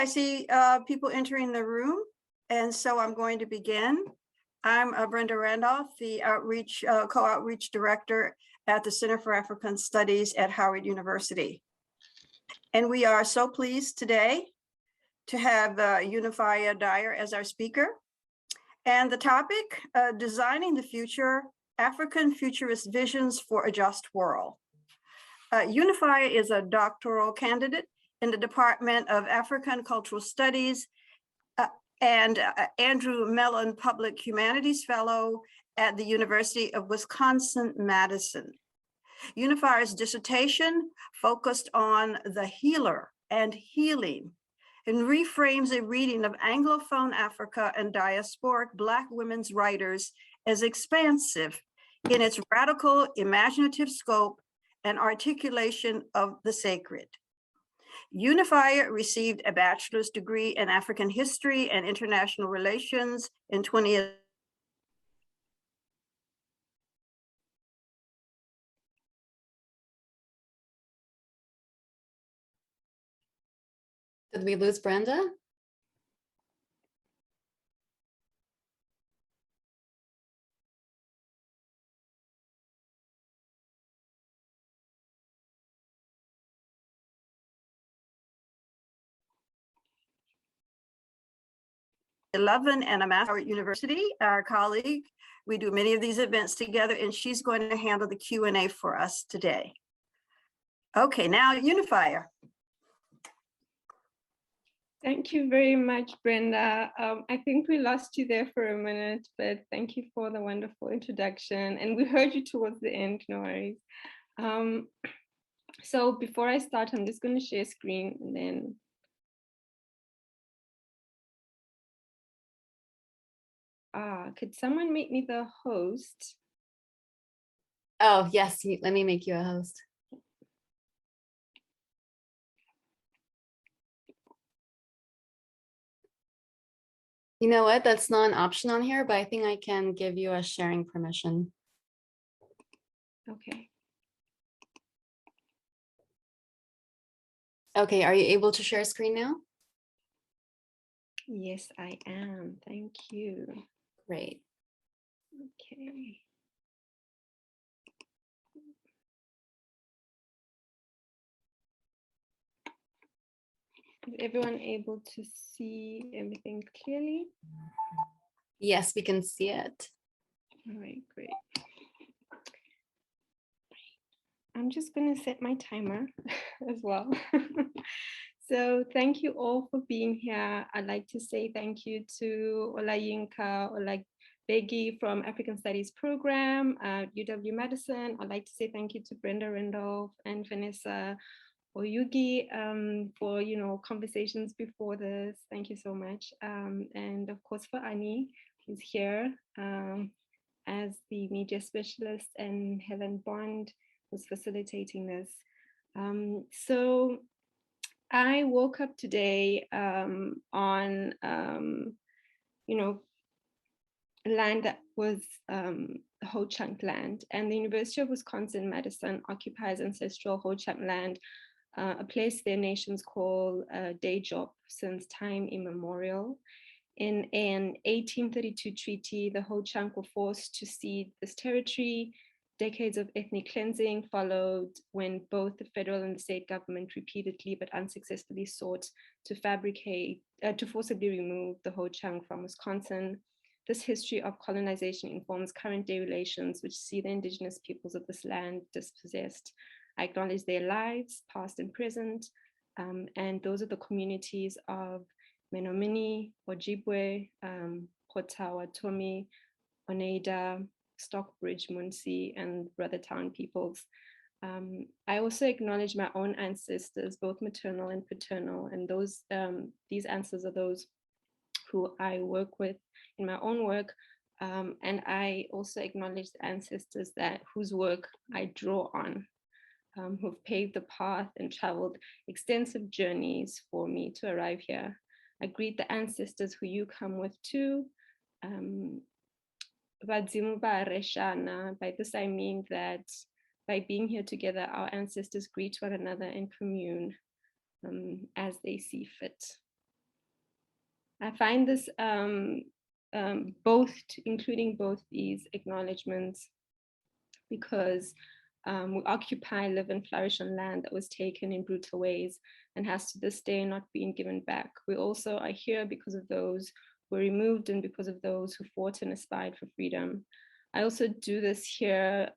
I see people entering the room, and so I'm going to begin. I'm Brenda Randolph, the co-outreach director at the Center for African Studies at Howard University. And we are so pleased today to have Unifier Dyer as our speaker. And the topic, Designing the Future, African-Futurist Visions for a Just World. Unifier is a doctoral candidate in the Department of African Cultural Studies and Andrew Mellon Public Humanities Fellow at the University of Wisconsin-Madison. Unifier's dissertation focused on the healer and healing and reframes a reading of Anglophone Africa and diasporic Black women's writers as expansive in its radical imaginative scope and articulation of the sacred. Unifier received a bachelor's degree in African history and international relations in 2011. Did we lose Brenda? And a master at University, our colleague. We do many of these events together, and she's going to handle the Q&A for us today. Okay, now Unifier. Thank you very much, Brenda. I think we lost you there for a minute, but thank you for the wonderful introduction. And we heard you towards the end, no worries. So before I start, I'm just going to share screen and then. Could someone make me the host? Oh, yes, let me make you a host. You know what? That's not an option on here, but I think I can give you a sharing permission. Okay. Okay, are you able to share screen now? Yes, I am. Thank you. Great. Okay. Is everyone able to see everything clearly? Yes, we can see it. All right, great. I'm just going to set my timer as well. So thank you all for being here. I'd like to say thank you to Olayinka Olabegi from African Studies Program at UW-Madison. I'd like to say thank you to Brenda Randolph and Vanessa Oyugi for conversations before this. Thank you so much. And of course for Annie, who's here as the media specialist, and Helen Bond, who's facilitating this. So I woke up today on land that was Ho-Chunk land, and the University of Wisconsin-Madison occupies ancestral Ho-Chunk land, a place their nations call a day job since time immemorial. In an 1832 treaty, the Ho-Chunk were forced to cede this territory. Decades of ethnic cleansing followed when both the federal and the state government repeatedly but unsuccessfully sought to forcibly remove the Ho-Chunk from Wisconsin. This history of colonization informs current day relations, which see the indigenous peoples of this land dispossessed. I acknowledge their lives, past and present, and those are the communities of Menominee, Ojibwe, Potawatomi, Oneida, Stockbridge, Munsee, and Brothertown peoples. I also acknowledge my own ancestors, both maternal and paternal, and these ancestors are those who I work with in my own work. And I also acknowledge the ancestors whose work I draw on, who've paved the path and traveled extensive journeys for me to arrive here. I greet the ancestors who you come with too. By this I mean that by being here together, our ancestors greet one another and commune as they see fit. I find this including both these acknowledgements, because we occupy, live and flourish on land that was taken in brutal ways and has to this day not been given back. We also are here because of those who were removed and because of those who fought and aspired for freedom. I also do this here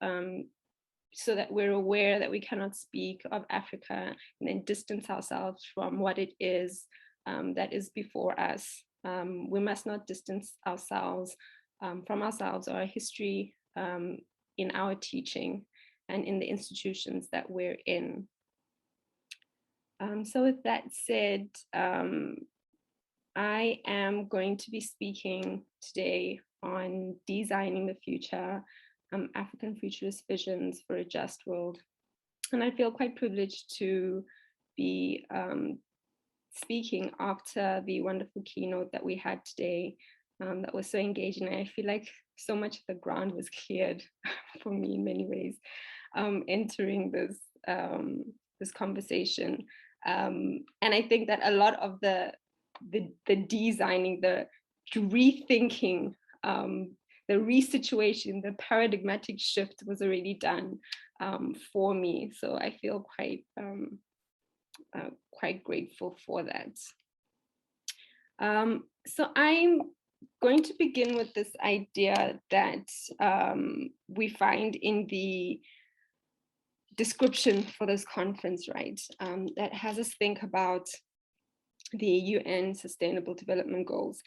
so that we're aware that we cannot speak of Africa and then distance ourselves from what it is that is before us. We must not distance ourselves from ourselves or our history in our teaching and in the institutions that we're in. So with that said, I am going to be speaking today on designing the future, African futurist visions for a just world. And I feel quite privileged to be speaking after the wonderful keynote that we had today that was so engaging. I feel like so much of the ground was cleared for me in many ways entering this this conversation. And I think that a lot of the designing, the rethinking, the resituation, the paradigmatic shift was already done for me. So I feel quite grateful for that. So I'm going to begin with this idea that we find in the description for this conference, right? That has us think about the UN Sustainable Development Goals.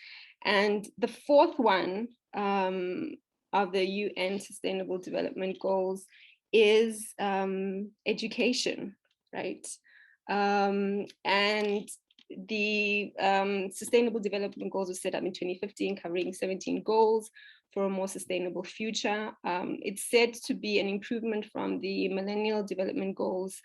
And the fourth one of the UN Sustainable Development Goals is education, right? And the Sustainable Development Goals were set up in 2015, covering 17 goals for a more sustainable future. It's said to be an improvement from the Millennial Development Goals.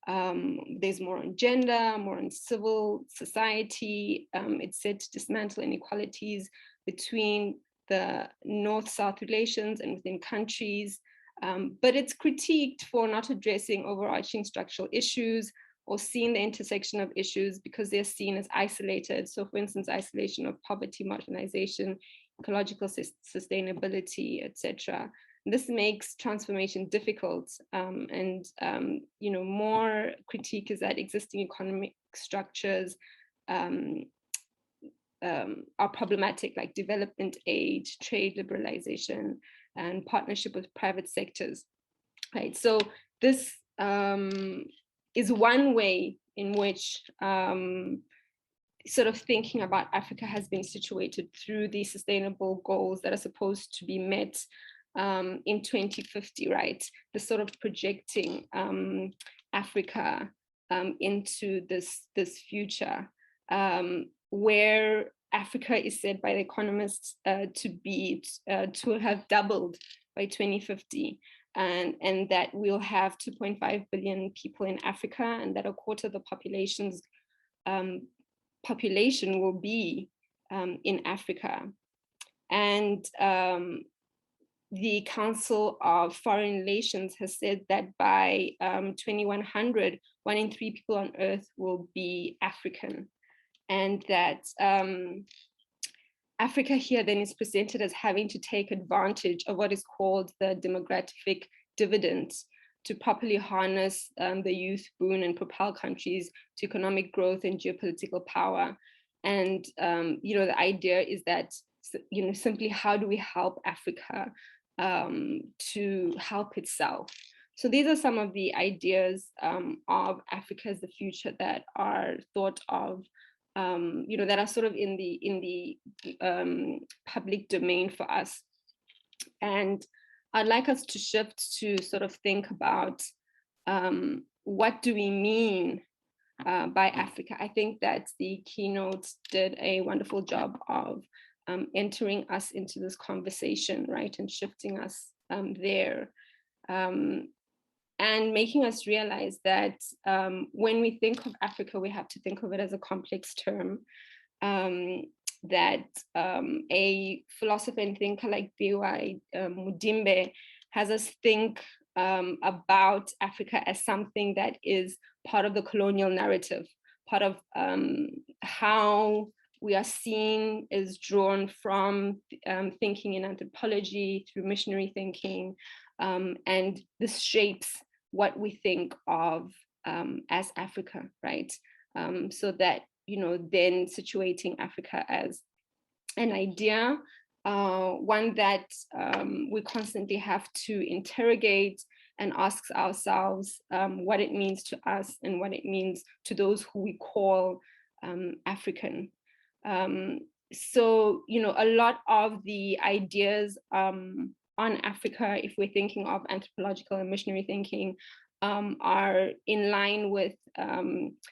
There's more on gender, more on civil society. It's said to dismantle inequalities between the North-South relations and within countries. But it's critiqued for not addressing overarching structural issues or seeing the intersection of issues because they're seen as isolated. So for instance, isolation of poverty, marginalization, ecological sustainability, etc. This makes transformation difficult, and more critique is that existing economic structures are problematic, like development aid, trade liberalization, and partnership with private sectors, right? So this is one way in which sort of thinking about Africa has been situated through these sustainable goals that are supposed to be met in 2050, right? The sort of projecting Africa into this future where Africa is said by the economists to have doubled by 2050. And that we'll have 2.5 billion people in Africa, and that a quarter of the population will be in Africa. And the Council of Foreign Relations has said that by 2100, 1 in 3 people on Earth will be African. And that Africa here then is presented as having to take advantage of what is called the demographic dividend to properly harness the youth boon and propel countries to economic growth and geopolitical power. And the idea is that simply how do we help Africa to help itself? So these are some of the ideas of Africa as the future that are thought of, that are sort of in the public domain for us. And I'd like us to shift to sort of think about what do we mean by Africa. I think that the keynotes did a wonderful job of entering us into this conversation, right, and shifting us there. And making us realize that when we think of Africa, we have to think of it as a complex term, that a philosopher and thinker like B.Y. Mudimbe has us think about Africa as something that is part of the colonial narrative, part of how we are seeing is drawn from thinking in anthropology through missionary thinking, and this shapes what we think of as Africa, right? So that, then situating Africa as an idea, one that we constantly have to interrogate and ask ourselves what it means to us and what it means to those who we call African. So, a lot of the ideas on Africa, if we're thinking of anthropological and missionary thinking, are in line with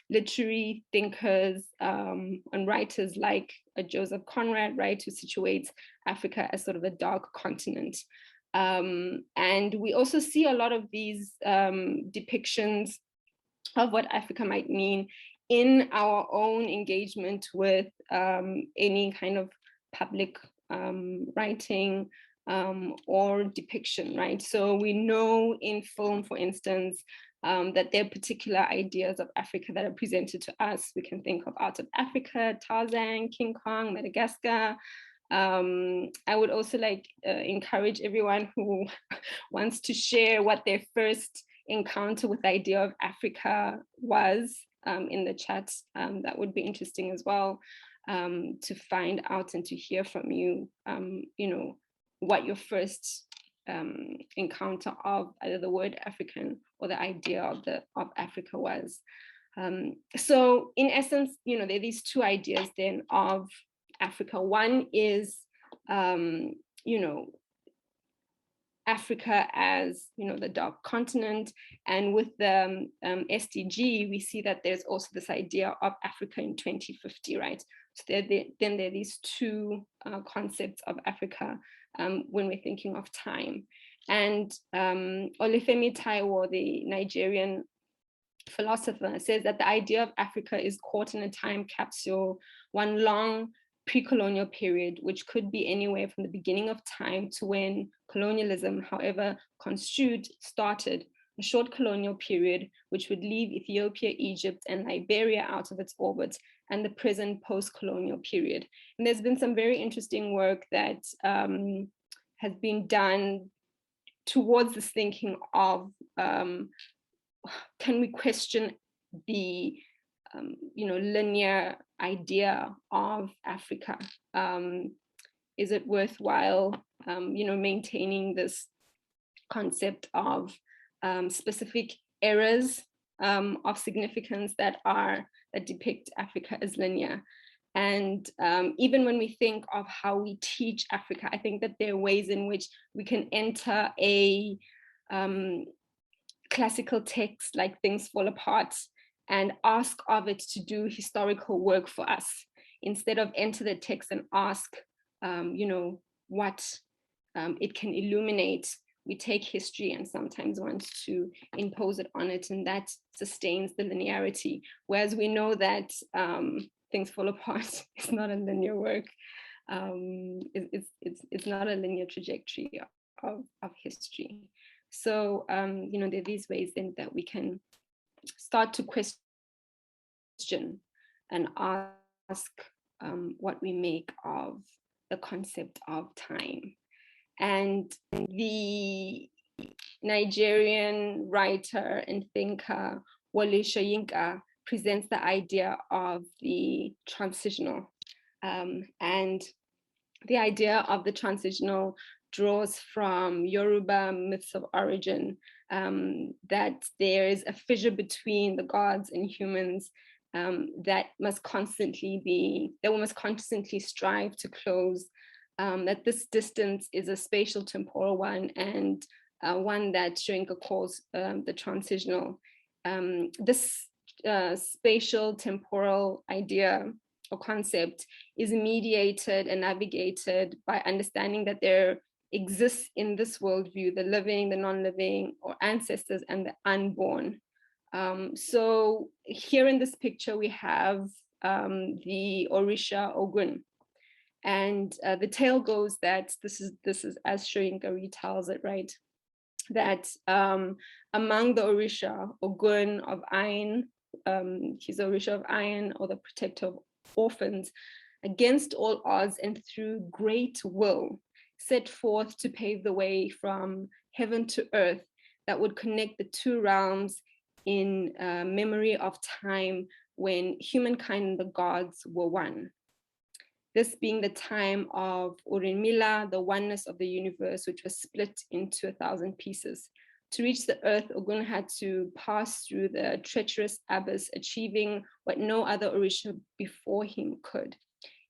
literary thinkers and writers like Joseph Conrad, right, who situates Africa as sort of a dark continent. And we also see a lot of these depictions of what Africa might mean in our own engagement with any kind of public writing or depiction, right? So we know in film, for instance, that there are particular ideas of Africa that are presented to us. We can think of Out of Africa, Tarzan, King Kong, Madagascar. I would also encourage everyone who wants to share what their first encounter with the idea of Africa was in the chat. That would be interesting as well, to find out and to hear from you, what your first encounter of either the word African or the idea of Africa was. So in essence, there are these two ideas then of Africa. One is, Africa as, the dark continent. And with the SDG, we see that there's also this idea of Africa in 2050, right? So then there are these two concepts of Africa when we're thinking of time. And Olufemi Taiwo, the Nigerian philosopher, says that the idea of Africa is caught in a time capsule, one long pre-colonial period, which could be anywhere from the beginning of time to when colonialism, however construed, started, a short colonial period which would leave Ethiopia, Egypt, and Liberia out of its orbit, and the present post-colonial period. And there's been some very interesting work that has been done towards this thinking of, can we question the linear idea of Africa? Is it worthwhile, maintaining this concept of specific eras of significance that depict Africa as linear? And even when we think of how we teach Africa, I think that there are ways in which we can enter a classical text like Things Fall Apart and ask of it to do historical work for us, instead of enter the text and ask, what it can illuminate. We take history and sometimes want to impose it on it, and that sustains the linearity. Whereas we know that Things Fall Apart is not a linear work. It's not a linear trajectory of history. So, there are these ways then that we can start to question and ask what we make of the concept of time. And the Nigerian writer and thinker Wole Soyinka presents the idea of the transitional. And the idea of the transitional draws from Yoruba myths of origin, that there is a fissure between the gods and humans that we must constantly strive to close, that this distance is a spatial temporal one, and one that Soyinka calls the transitional. This spatial temporal idea or concept is mediated and navigated by understanding that there exists in this worldview the living, the non-living, or ancestors, and the unborn. So here in this picture we have the Orisha Ogun, and the tale goes that this is as Soyinka retells it, right? That among the Orisha Ogun of iron, he's Orisha of iron, or the protector of orphans. against all odds and through great will, set forth to pave the way from heaven to earth that would connect the two realms in memory of time when humankind and the gods were one. This being the time of Urimila, the oneness of the universe, which was split into 1,000 pieces. To reach the earth, Ogun had to pass through the treacherous abyss, achieving what no other Orisha before him could.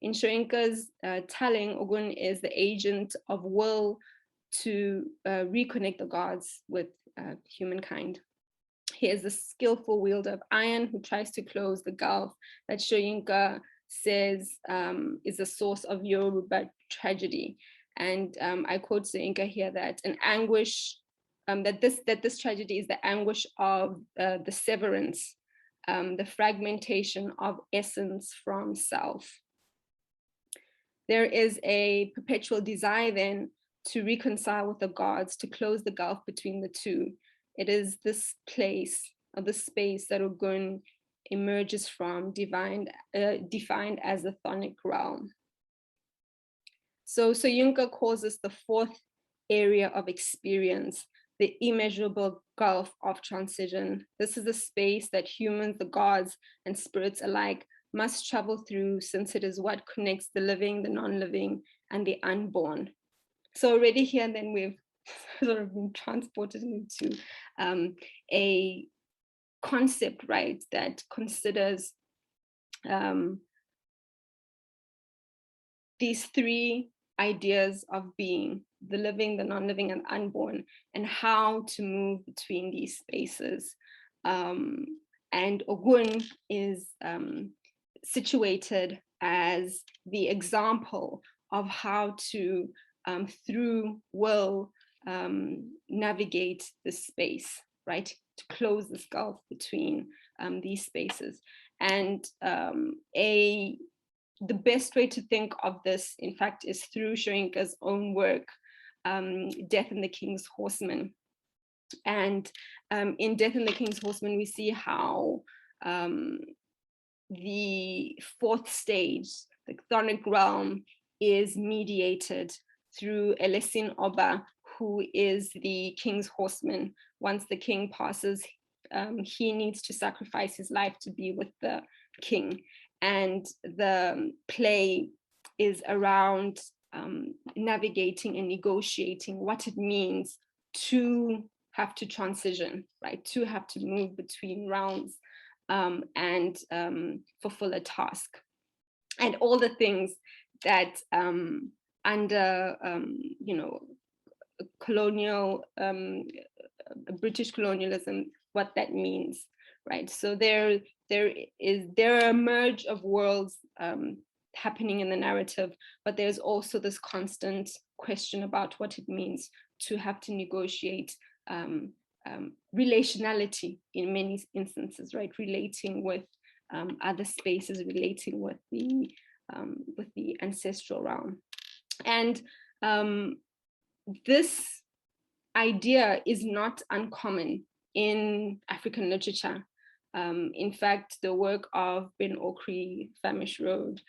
In Shoyinka's telling, Ogun is the agent of will to reconnect the gods with humankind. He is the skillful wielder of iron who tries to close the gulf that Shoyinka says is the source of Yoruba tragedy. And I quote Shoyinka here that an anguish, that this tragedy is the anguish of the severance, the fragmentation of essence from self. There is a perpetual desire then to reconcile with the gods, to close the gulf between the two. It is this place, or this space that Ogun emerges from, defined as the chthonic realm. So Soyinka calls this the fourth area of experience, the immeasurable gulf of transition. This is the space that humans, the gods, and spirits alike must travel through, since it is what connects the living, the non-living, and the unborn. So already here and then we've sort of been transported into a concept, right, that considers these three ideas of being, the living, the non-living, and unborn, and how to move between these spaces. And Ogun is situated as the example of how to, through will, navigate this space, right? To close this gulf between these spaces. And the best way to think of this, in fact, is through Shoyinka's own work, Death and the King's Horseman. And in Death and the King's Horseman, we see how the fourth stage, the chthonic realm, is mediated through Elesin Oba, who is the king's horseman. Once the king passes, he needs to sacrifice his life to be with the king. And the play is around navigating and negotiating what it means to have to transition, right? To have to move between realms and fulfill a task. And all the things that under, you know, colonial, British colonialism, what that means, right? So there are a merge of worlds happening in the narrative, but there's also this constant question about what it means to have to negotiate relationality in many instances, right? Relating with other spaces, relating with the ancestral realm. And this idea is not uncommon in African literature. In fact, the work of Ben Okri, Famish Road,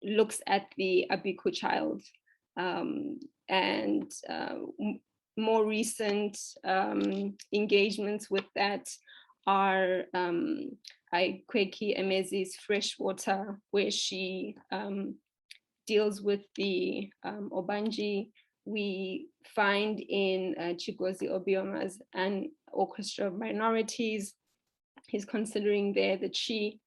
looks at the Abiku child, and more recent engagements with that are Kweki Emezi's Freshwater, where she deals with the Obanji. We find in Chigozie Obioma's An Orchestra of Minorities, he's considering there the Chi.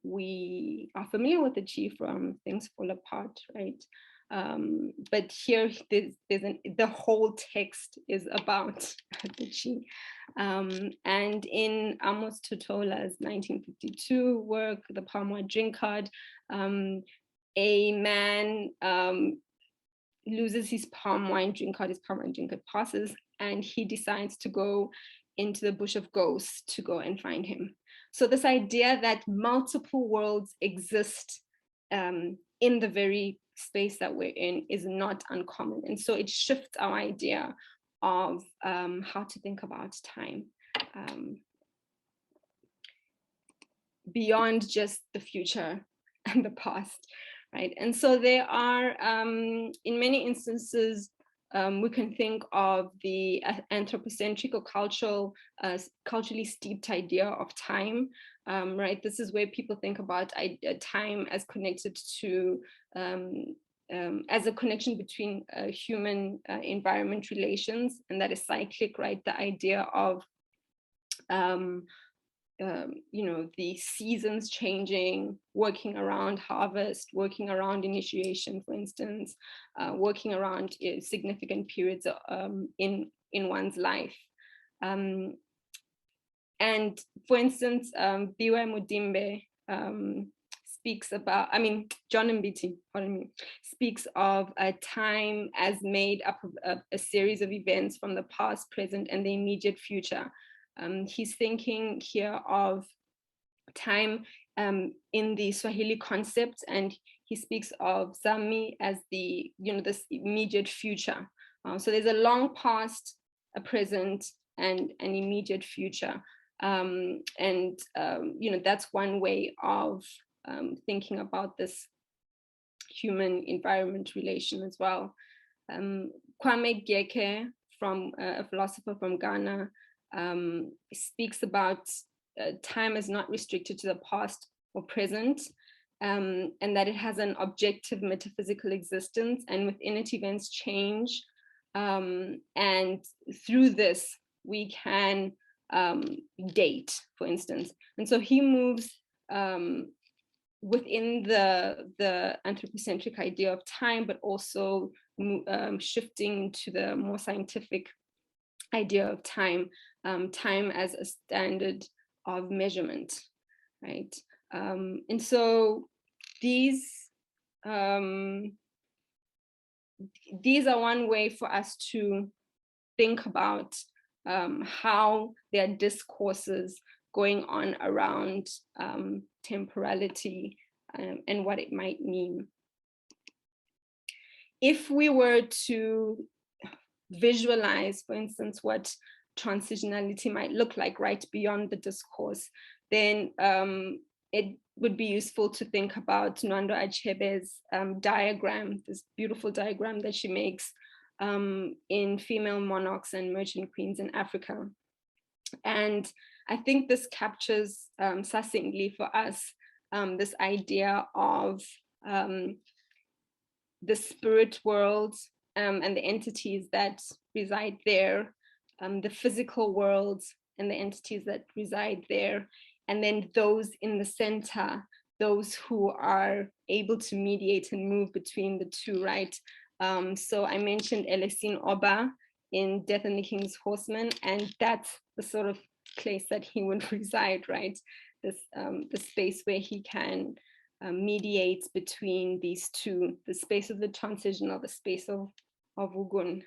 We are familiar with the Chi from Things Fall Apart, right? But here the whole text is about the Chi. And in Amos Totola's 1952 work, The Palm Wine Drinkard, a man loses his palm wine drinkard, his palm wine drinkard passes, and he decides to go into the bush of ghosts to go and find him. So this idea that multiple worlds exist in the very space that we're in is not uncommon. And so it shifts our idea of how to think about time. beyond just the future and the past, right? And so there are, in many instances, we can think of the anthropocentric or culturally steeped idea of time, right? This is where people think about time as connected to, as a connection between human environment relations, and that is cyclic, right? The idea of, you know, the seasons changing, working around harvest, working around initiation, for instance, working around significant periods in one's life. And for instance, Biwe Mudimbe speaks about, John Mbiti, pardon me, speaks of a time as made up of a series of events from the past, present, and the immediate future. He's thinking here of time in the Swahili concept, and he speaks of Zami as the, you know, this immediate future. So there's a long past, a present, and an immediate future. You know, that's one way of thinking about this human environment relation as well. Kwame Gyeke, from a philosopher from Ghana, speaks about time as not restricted to the past or present, and that it has an objective metaphysical existence, and within it events change, and through this we can date, for instance. And so he moves within the anthropocentric idea of time, but also shifting to the more scientific idea of time, time as a standard of measurement, right? And so these are one way for us to think about how there are discourses going on around temporality and what it might mean. If we were to visualize, for instance, what transitionality might look like right beyond the discourse, then it would be useful to think about Nwando Achebe's diagram, this beautiful diagram that she makes in female monarchs and merchant queens in Africa. And I think this captures succinctly for us this idea of the spirit world and the entities that reside there, the physical world and the entities that reside there, and then those in the center, those who are able to mediate and move between the two, right? So I mentioned Elesine Oba in Death and the King's Horseman, and that's the sort of place that he would reside, right? This the space where he can mediate between these two, the space of the transitional, the space of Ugun,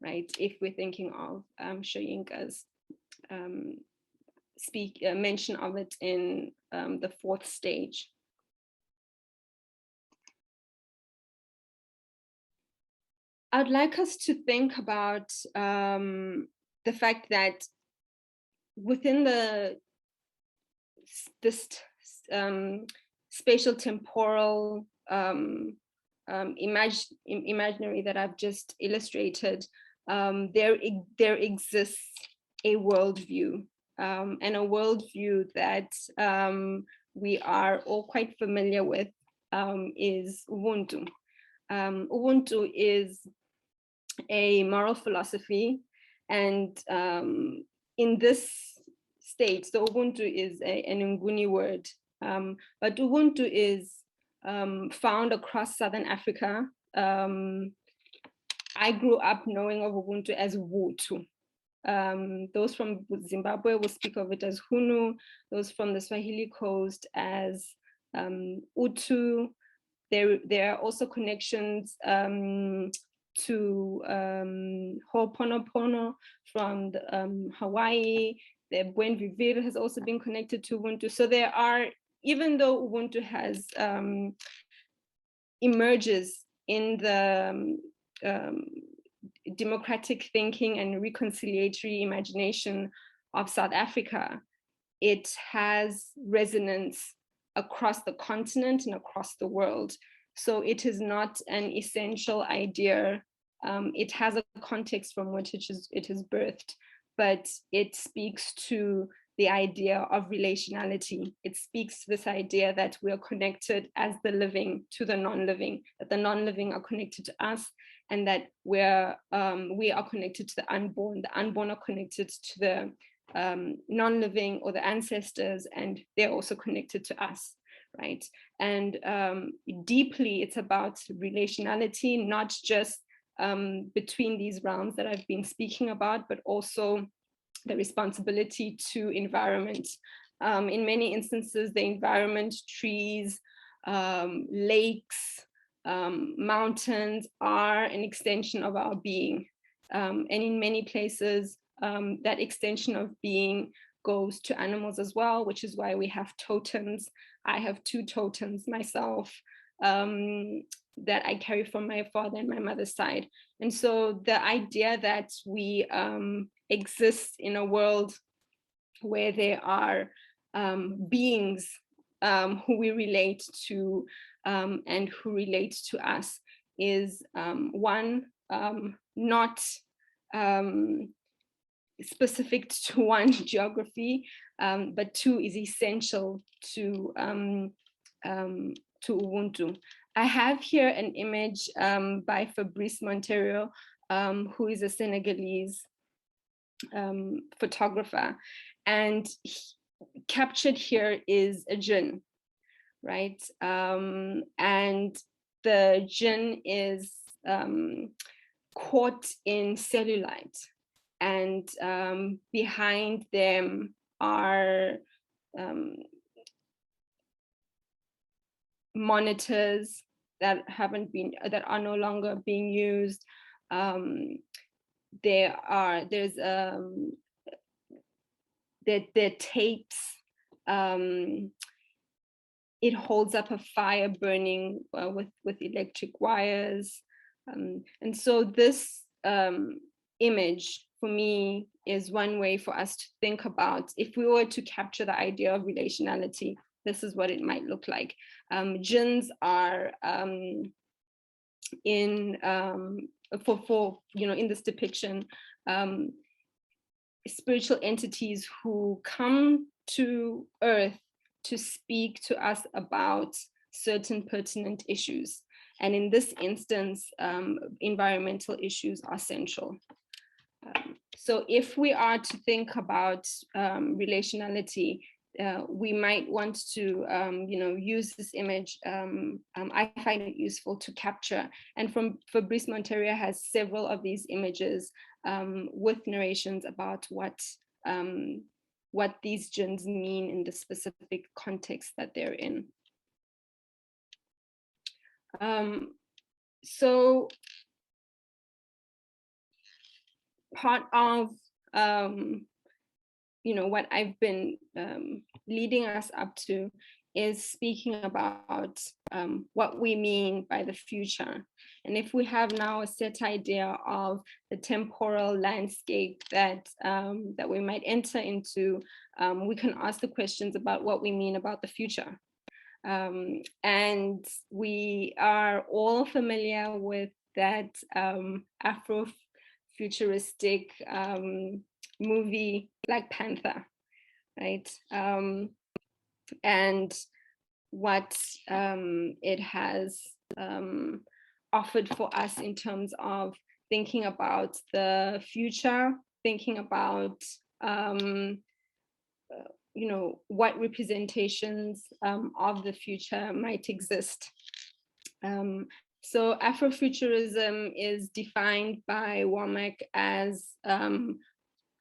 right? If we're thinking of Shoyinka's mention of it in the fourth stage. I'd like us to think about the fact that within this spatial temporal imaginary that I've just illustrated, there exists a worldview, and a worldview that we are all quite familiar with is Ubuntu. Ubuntu is a moral philosophy, and in this state, so Ubuntu is an Nguni word, but Ubuntu is found across Southern Africa. I grew up knowing of Ubuntu as Hutu. Those from Zimbabwe will speak of it as Hunu, those from the Swahili coast as Utu. There are also connections to Ho'oponopono from Hawaii. The Buen Vivir has also been connected to Ubuntu. So there are, even though Ubuntu has emerges in the democratic thinking and reconciliatory imagination of South Africa, it has resonance across the continent and across the world. So it is not an essential idea. It has a context from which it is birthed, but it speaks to the idea of relationality. It speaks to this idea that we are connected as the living to the non-living, that the non-living are connected to us, and that we are connected to the unborn are connected to the non-living or the ancestors, and they're also connected to us, right? And deeply, it's about relationality, not just between these realms that I've been speaking about, but also the responsibility to environment. In many instances, the environment, trees, lakes, mountains are an extension of our being. And in many places, that extension of being goes to animals as well, which is why we have totems. I have 2 totems myself that I carry from my father and my mother's side. And so the idea that we exist in a world where there are beings who we relate to and who relate to us is one, not specific to one geography, but 2 is essential to Ubuntu. I have here an image by Fabrice Monteiro, who is a Senegalese photographer, and captured here is a jinn, right? And the jinn is caught in cellulite, and behind them are monitors that are no longer being used. There are tapes. It holds up a fire burning with electric wires, and so this image for me is one way for us to think about, if we were to capture the idea of relationality, this is what it might look like. Jinns are in this depiction, spiritual entities who come to Earth to speak to us about certain pertinent issues. And in this instance, environmental issues are central. So if we are to think about relationality, we might want to, use this image. I find it useful to capture. And Fabrice Monteiro has several of these images with narrations about what these jinns mean in the specific context that they're in. So part of what I've been leading us up to is speaking about what we mean by the future. And if we have now a set idea of the temporal landscape that we might enter into, we can ask the questions about what we mean about the future. And we are all familiar with that Afrofuturistic movie Black Panther, right? And what it has offered for us in terms of thinking about the future, thinking about what representations of the future might exist. So Afrofuturism is defined by Womack as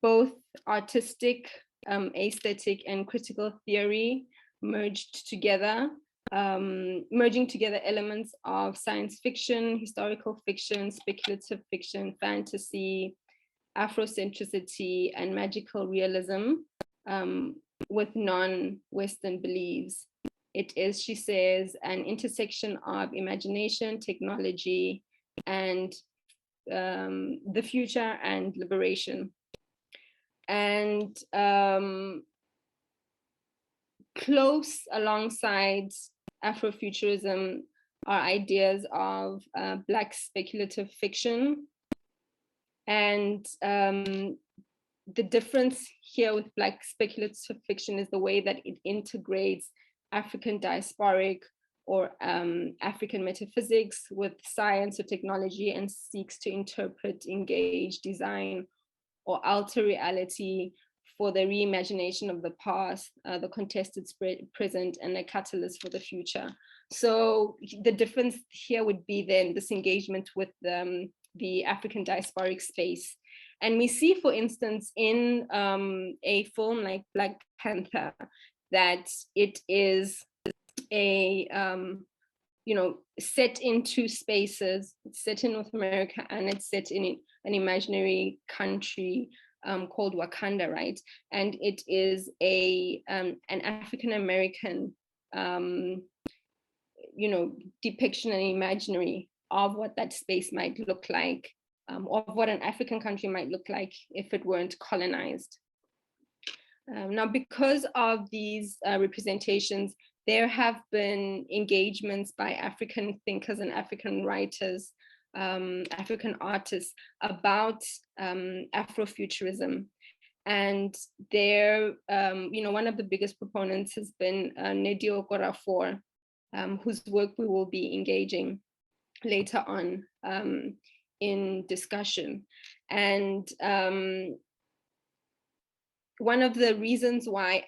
both artistic, aesthetic, and critical theory merged together, merging together elements of science fiction, historical fiction, speculative fiction, fantasy, Afrocentricity, and magical realism with non-Western beliefs. It is, she says, an intersection of imagination, technology, and the future and liberation. And close alongside Afrofuturism are ideas of Black speculative fiction. And the difference here with Black speculative fiction is the way that it integrates African diasporic or African metaphysics with science or technology and seeks to interpret, engage, design, or alter reality for the reimagination of the past, the contested present, and a catalyst for the future. So the difference here would be then this engagement with the African diasporic space. And we see, for instance, in a film like Black Panther, that it is a set in two spaces. It's set in North America and it's set in an imaginary country called Wakanda, right? And it is an African-American depiction and imaginary of what that space might look like, or what an African country might look like if it weren't colonized. Now, because of these representations, there have been engagements by African thinkers and African writers, African artists about Afrofuturism. And there, one of the biggest proponents has been Nnedi Okorafor, whose work we will be engaging later on in discussion. And one of the reasons why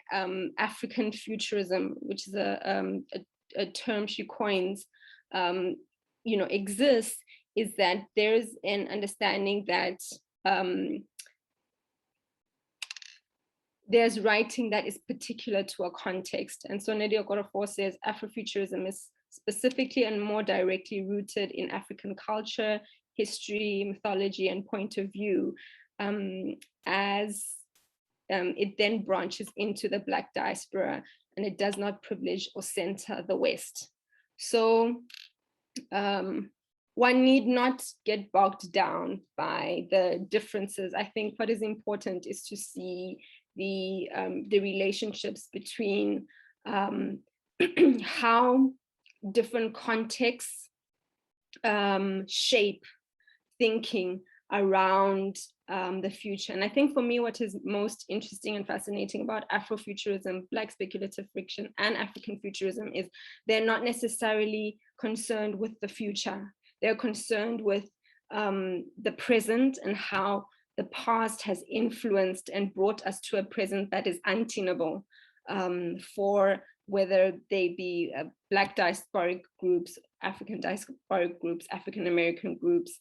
African futurism, which is a term she coins, exists, is that there's an understanding that there's writing that is particular to a context. And so Nnedi Okorafor says Afrofuturism is specifically and more directly rooted in African culture, history, mythology, and point of view, as it then branches into the Black diaspora, and it does not privilege or center the West. So one need not get bogged down by the differences. I think what is important is to see the relationships between how different contexts shape thinking around the future. And I think for me, what is most interesting and fascinating about Afrofuturism, Black speculative fiction, and African futurism is they're not necessarily concerned with the future. They're concerned with the present and how the past has influenced and brought us to a present that is untenable for whether they be Black diasporic groups, African diasporic groups, African-American groups,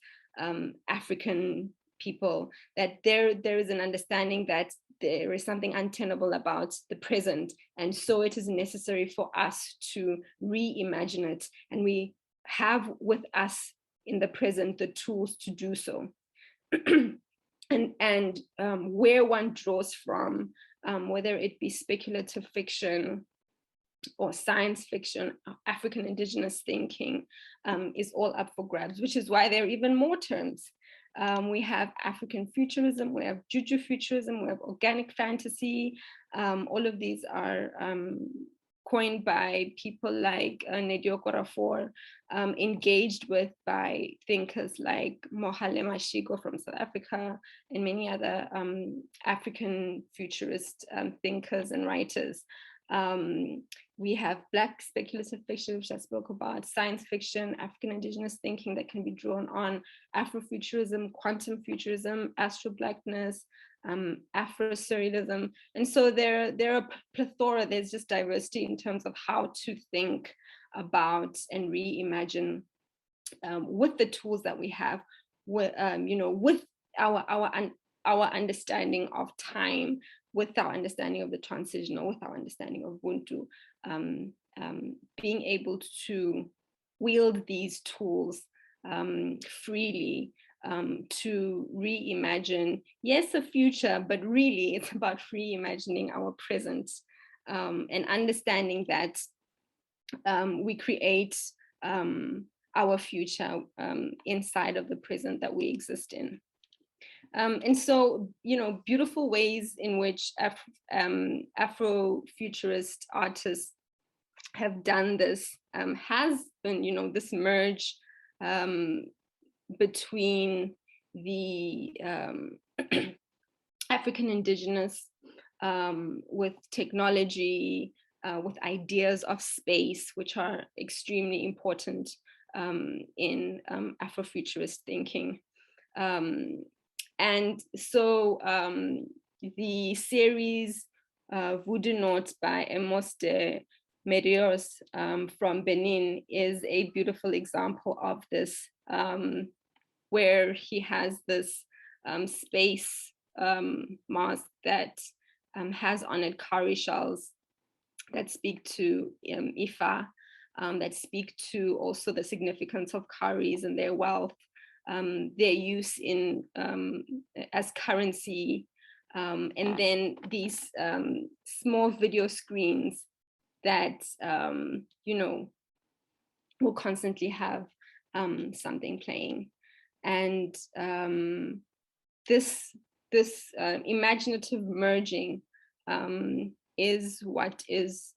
African people, that there is an understanding that there is something untenable about the present. And so it is necessary for us to reimagine it. And we have with us in the present the tools to do so. and where one draws from, whether it be speculative fiction or science fiction, African indigenous thinking, is all up for grabs, which is why there are even more terms. We have African futurism, we have juju futurism, we have organic fantasy. All of these are coined by people like Nnedi Okorafor, engaged with by thinkers like Mohale Mashigo from South Africa, and many other African futurist thinkers and writers. We have Black speculative fiction, which I spoke about, science fiction, African indigenous thinking that can be drawn on, Afrofuturism, quantum futurism, astro-Blackness, Afro-surrealism. And so there are a plethora, there's just diversity in terms of how to think about and reimagine with the tools that we have, with our understanding of time, with our understanding of the transitional, with our understanding of Ubuntu, being able to wield these tools freely to reimagine, yes, a future, but really it's about reimagining our present, and understanding that we create our future inside of the present that we exist in. And so, beautiful ways in which Afrofuturist artists have done this has been, this merge between the African indigenous with technology, with ideas of space, which are extremely important in Afrofuturist thinking. And so the series Voodoo Notes by Amos de Merios from Benin is a beautiful example of this, where he has this space mask that has on it cowrie shells that speak to Ifa, that speak to also the significance of cowries and their wealth, their use in as currency, and then these small video screens that will constantly have something playing. And this imaginative merging is what is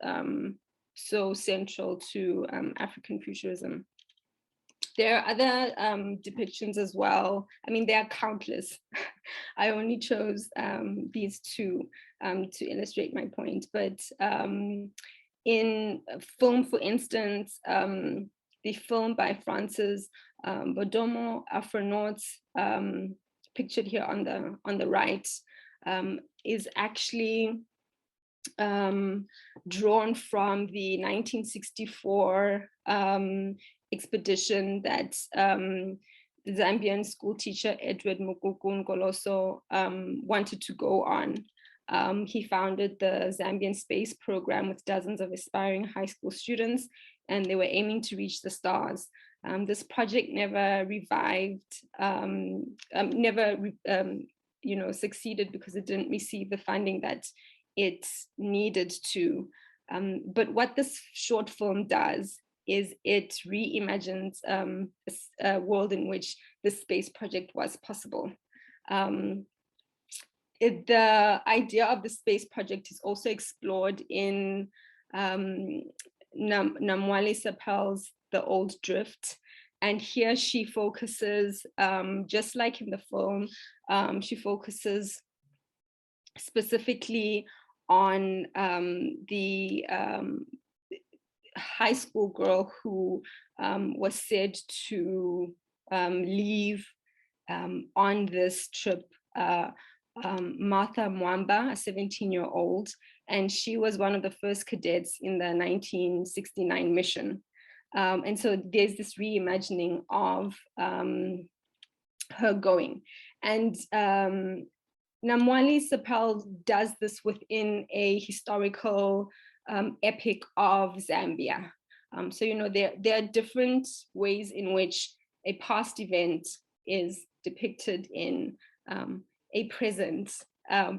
so central to African futurism. There are other depictions as well. I mean, there are countless. I only chose these two to illustrate my point. But in film, for instance, the film by Francis Bodomo, Afronauts, pictured here on the right, is actually drawn from the 1964 expedition that the Zambian school teacher Edward Mukuku Ngoloso wanted to go on. He founded the Zambian space program with dozens of aspiring high school students, and they were aiming to reach the stars. This project never revived, succeeded because it didn't receive the funding that it needed to. But what this short film does is it reimagines a world in which the space project was possible. The idea of the space project is also explored in Namwali Sapel's The Old Drift. And here she focuses, just like in the film, she focuses specifically on the high school girl who was said to leave on this trip, Martha Mwamba, a 17-year-old, and she was one of the first cadets in the 1969 mission. And so there's this reimagining of her going. And Namwali Sapel does this within a historical epic of Zambia. So, there are different ways in which a past event is depicted in a present,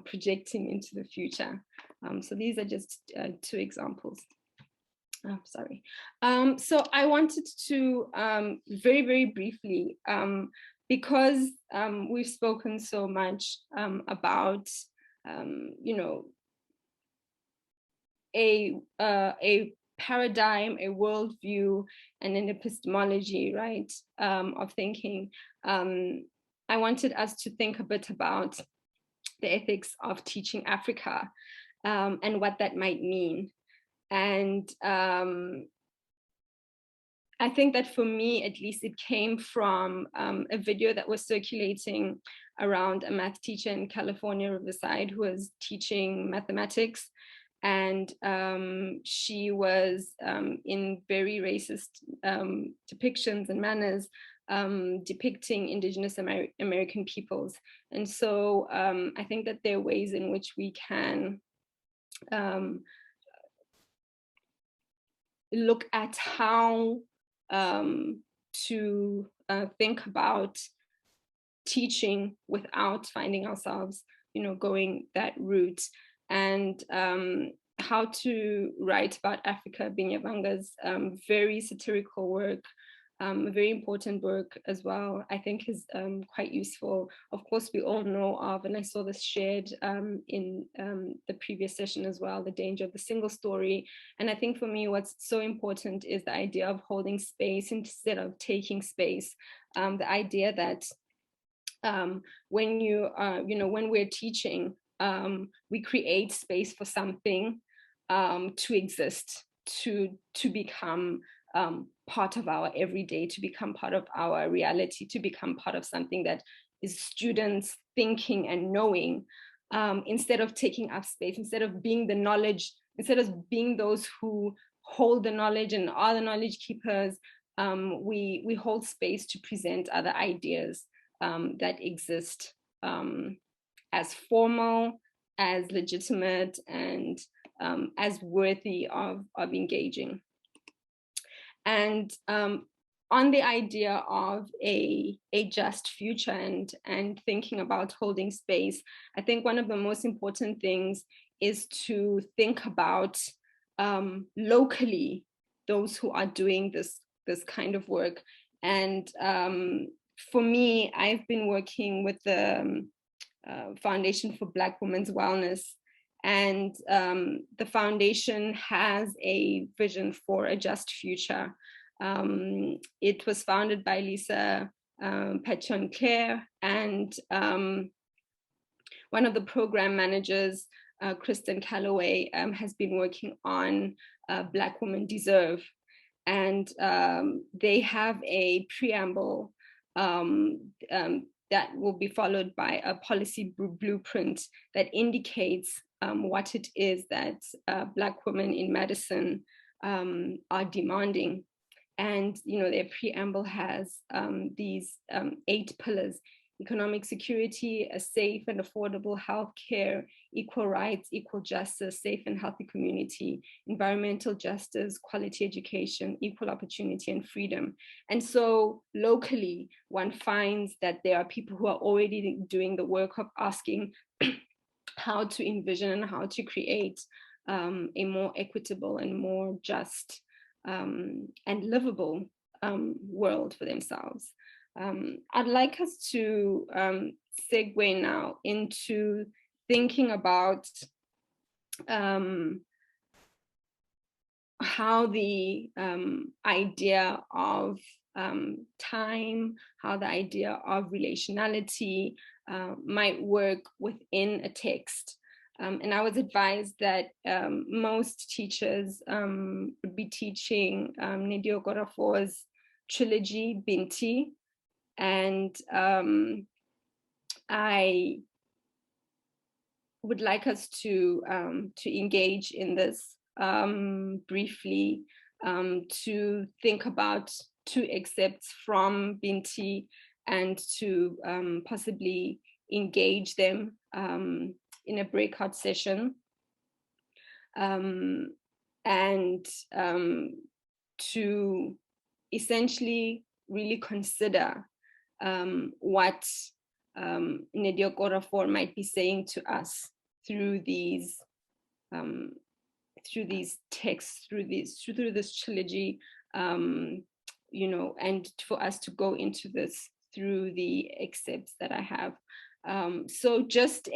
projecting into the future. So these are just two examples. Oh, sorry. So I wanted to very, very briefly, because we've spoken so much about, a paradigm, a worldview, and an epistemology, right, of thinking. I wanted us to think a bit about the ethics of teaching Africa and what that might mean. And I think that for me, at least, it came from a video that was circulating around a math teacher in California, Riverside, who was teaching mathematics. And she was in very racist depictions and manners depicting Indigenous American peoples. And so I think that there are ways in which we can look at how to think about teaching without finding ourselves, going that route, and how to write about Africa. Binyabanga's very satirical work a very important work as well, I think is quite useful. Of course, we all know of, and I saw this shared in the previous session as well, the danger of the single story. And I think for me, what's so important is the idea of holding space instead of taking space. The idea that when when we're teaching, we create space for something to exist, to become part of our everyday, to become part of our reality, to become part of something that is students thinking and knowing, instead of taking up space, instead of being the knowledge, instead of being those who hold the knowledge and are the knowledge keepers. We hold space to present other ideas that exist as formal, as legitimate, and as worthy of engaging. And on the idea of a just future and thinking about holding space, I think one of the most important things is to think about locally those who are doing this kind of work. And for me, I've been working with the Foundation for Black Women's Wellness, and the foundation has a vision for a just future. It was founded by Lisa Patton-Claire, and one of the program managers, Kristen Calloway, has been working on Black Women Deserve. And they have a preamble that will be followed by a policy blueprint that indicates what it is that Black women in medicine are demanding. And their preamble has these 8 pillars: economic security, a safe and affordable healthcare, equal rights, equal justice, safe and healthy community, environmental justice, quality education, equal opportunity, and freedom. And so locally, one finds that there are people who are already doing the work of asking how to envision and how to create a more equitable and more just and livable world for themselves. I'd like us to segue now into thinking about how the idea of time, how the idea of relationality might work within a text. And I was advised that most teachers would be teaching Nnedi Okorafor's trilogy, Binti. And I would like us to engage in this briefly, to think about 2 excerpts from Binti and to possibly engage them in a breakout session, and to essentially really consider what Nnedi Okorafor might be saying to us through these texts, through this trilogy, and for us to go into this through the excerpts that I have. So just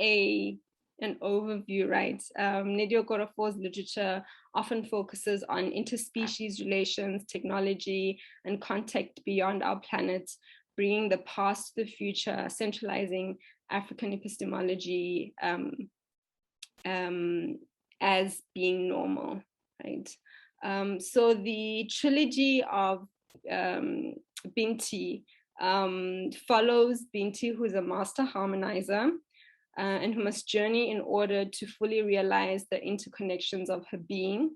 an overview, right? Nnedi Okorafor's literature often focuses on interspecies relations, technology, and contact beyond our planet, bringing the past to the future, centralizing African epistemology as being normal, right? So the trilogy of Binti follows Binti, who is a master harmonizer, and who must journey in order to fully realize the interconnections of her being.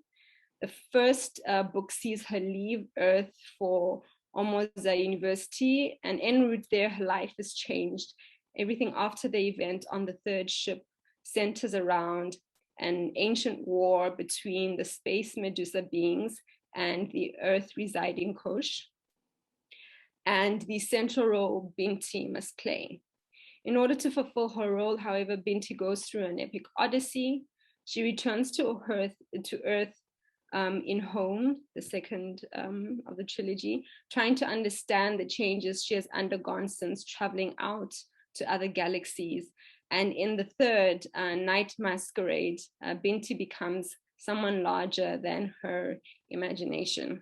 The first book sees her leave Earth for Omoza University, and en route there, her life is changed. Everything after the event on the 3rd ship centers around an ancient war between the space Medusa beings and the Earth residing Kosh, and the central role Binti must play. In order to fulfill her role, however, Binti goes through an epic odyssey. She returns to Earth in Home, the second of the trilogy, trying to understand the changes she has undergone since traveling out to other galaxies. And in the third, Night Masquerade, Binti becomes someone larger than her imagination.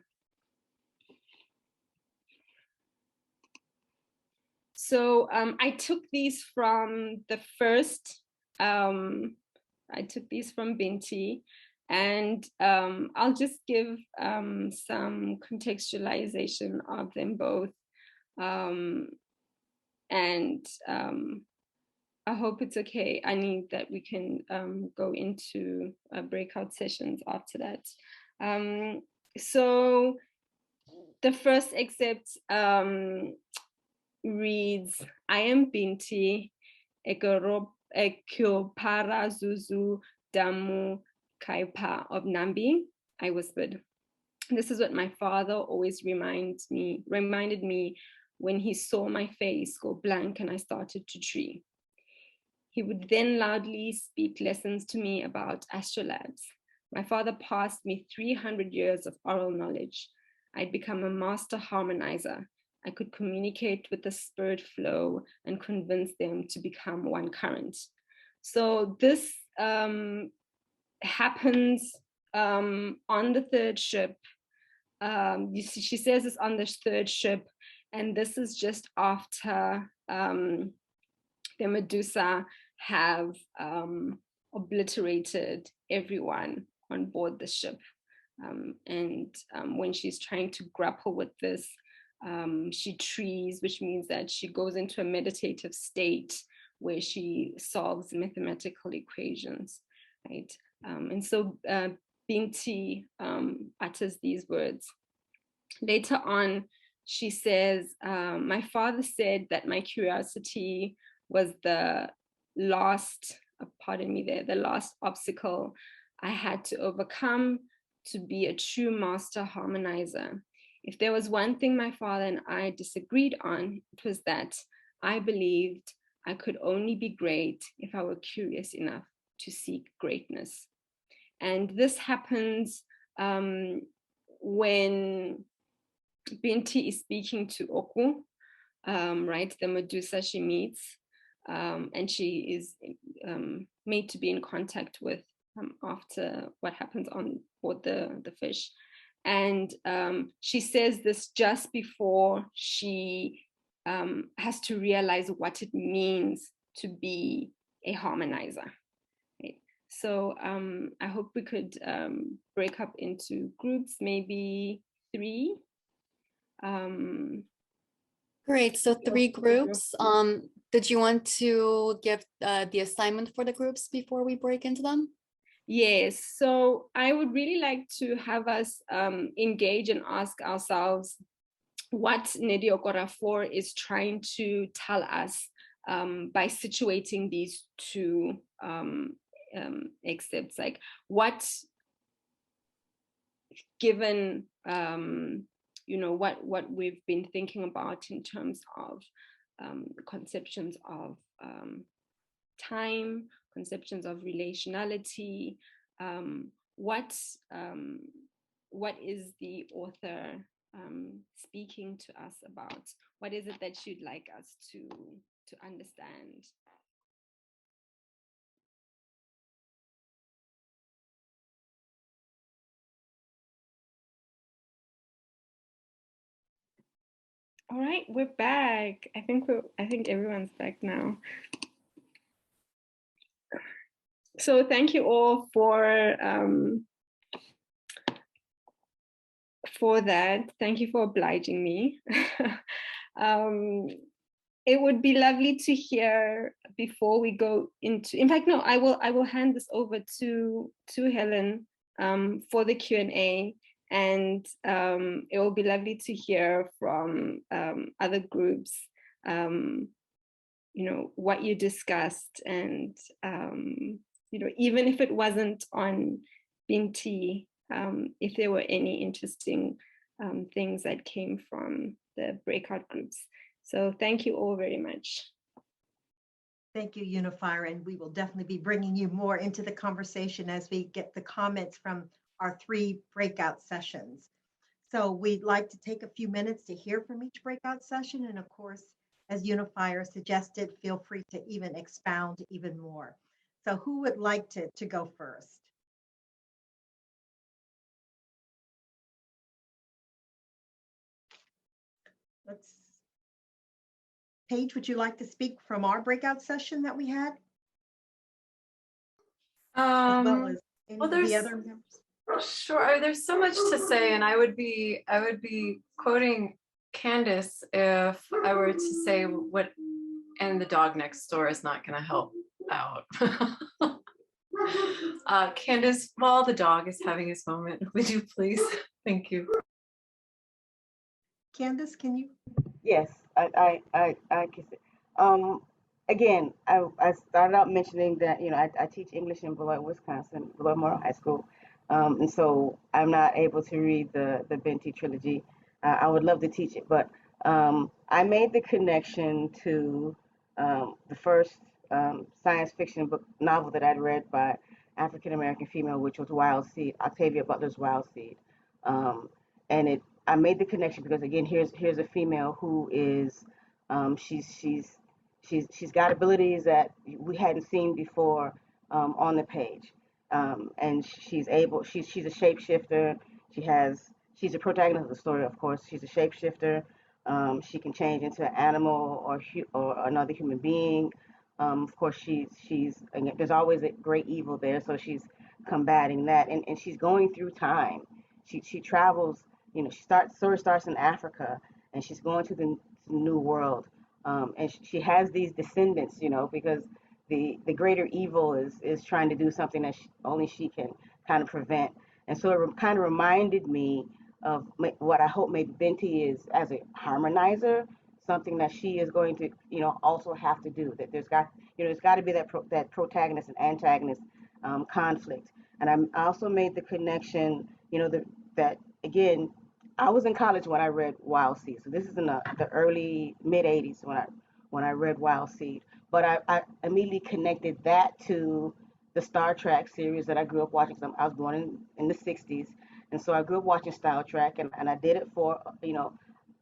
So I took these from the first, I took these from Binti, and I'll just give some contextualization of them both. And I hope it's okay. I need that we can go into breakout sessions after that. So the first excerpt reads, I am Binti, Ekyopara Zuzu Damu Kaipa of Nambi, I whispered. This is what my father always reminded me when he saw my face go blank and I started to tree. He would then loudly speak lessons to me about astrolabes. My father passed me 300 years of oral knowledge. I'd become a master harmonizer. I could communicate with the spirit flow and convince them to become one current. So this happens on the third ship. She says it's on the third ship, and this is just after the Medusa have obliterated everyone on board the ship. And when she's trying to grapple with this, she trees, which means that she goes into a meditative state where she solves mathematical equations, right? And so Binti utters these words. Later on, she says, my father said that my curiosity was the last, pardon me there, the last obstacle I had to overcome to be a true master harmonizer. If there was one thing my father and I disagreed on, it was that I believed I could only be great if I were curious enough to seek greatness. And this happens when Binti is speaking to Oku, right, the Medusa she meets, and she is made to be in contact with after what happens on board the fish. And she says this just before she has to realize what it means to be a harmonizer. Right? So I hope we could break up into groups, maybe 3. Great, so 3 groups. Did you want to give the assignment for the groups before we break into them? Yes, so I would really like to have us engage and ask ourselves what Nnedi Okorafor is trying to tell us by situating these 2 excerpts. Like, what, given you know, what we've been thinking about in terms of conceptions of time, conceptions of relationality, what is the author speaking to us about? What is it that you'd like us to understand? All right, we're back. I think everyone's back now. So thank you all for that. Thank you for obliging me. It would be lovely to hear before we go into. In fact, no, I will hand this over to Helen for the Q&A, and it will be lovely to hear from other groups. You know, what you discussed, and you know, even if it wasn't on Binti, if there were any interesting things that came from the breakout groups. So thank you all very much. Thank you, Unifier, and we will definitely be bringing you more into the conversation as we get the comments from our 3 breakout sessions. So we'd like to take a few minutes to hear from each breakout session. And of course, as Unifier suggested, feel free to even expound even more. So who would like to go first? Paige, would you like to speak from our breakout session that we had? As well as any well, of the there's other members? sure. There's so much to say, and I would be quoting Candace if I were to say what, and the dog next door is not going to help out. Candace, while the dog is having his moment, would you please? Thank you. Candace, can you? Yes, I can say. Again, I started out mentioning that, you know, I teach English in Beloit, Wisconsin, Beloit Memorial High School. And so I'm not able to read the Benty trilogy. I would love to teach it, but I made the connection to the first science fiction book novel that I'd read by African-American female, which was Wild Seed, Octavia Butler's Wild Seed. And I made the connection because, again, here's a female who is she's got abilities that we hadn't seen before on the page, and she's a shapeshifter. She's a protagonist of the story, of course. She's a shapeshifter. She can change into an animal or another human being. Of course, there's always a great evil there, so she's combating that, and she's going through time. She travels. You know, story starts in Africa, and she's going to the new world, and she has these descendants. You know, because the greater evil is trying to do something that only she can kind of prevent. And so it kind of reminded me of what I hope maybe Benty is as a harmonizer, something that she is going to, you know, also have to do. That there's got to be that protagonist and antagonist conflict. And I also made the connection, you know, that again, I was in college when I read Wild Seed. So this is in the early mid '80s when I read Wild Seed. But I immediately connected that to the Star Trek series that I grew up watching. I was born in the '60s, and so I grew up watching Star Trek, and I did it for, you know,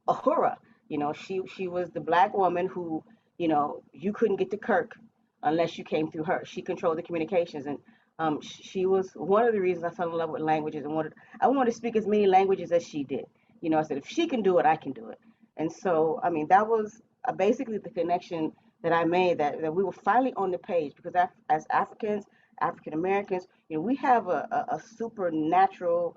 Uhura. You know, she was the black woman who, you know, you couldn't get to Kirk unless you came through her. She controlled the communications, and she was one of the reasons I fell in love with languages and I wanted to speak as many languages as she did. You know, I said, if she can do it, I can do it. And so, I mean, that was basically the connection that I made, that we were finally on the page, because as Africans, African Americans, you know, we have a supernatural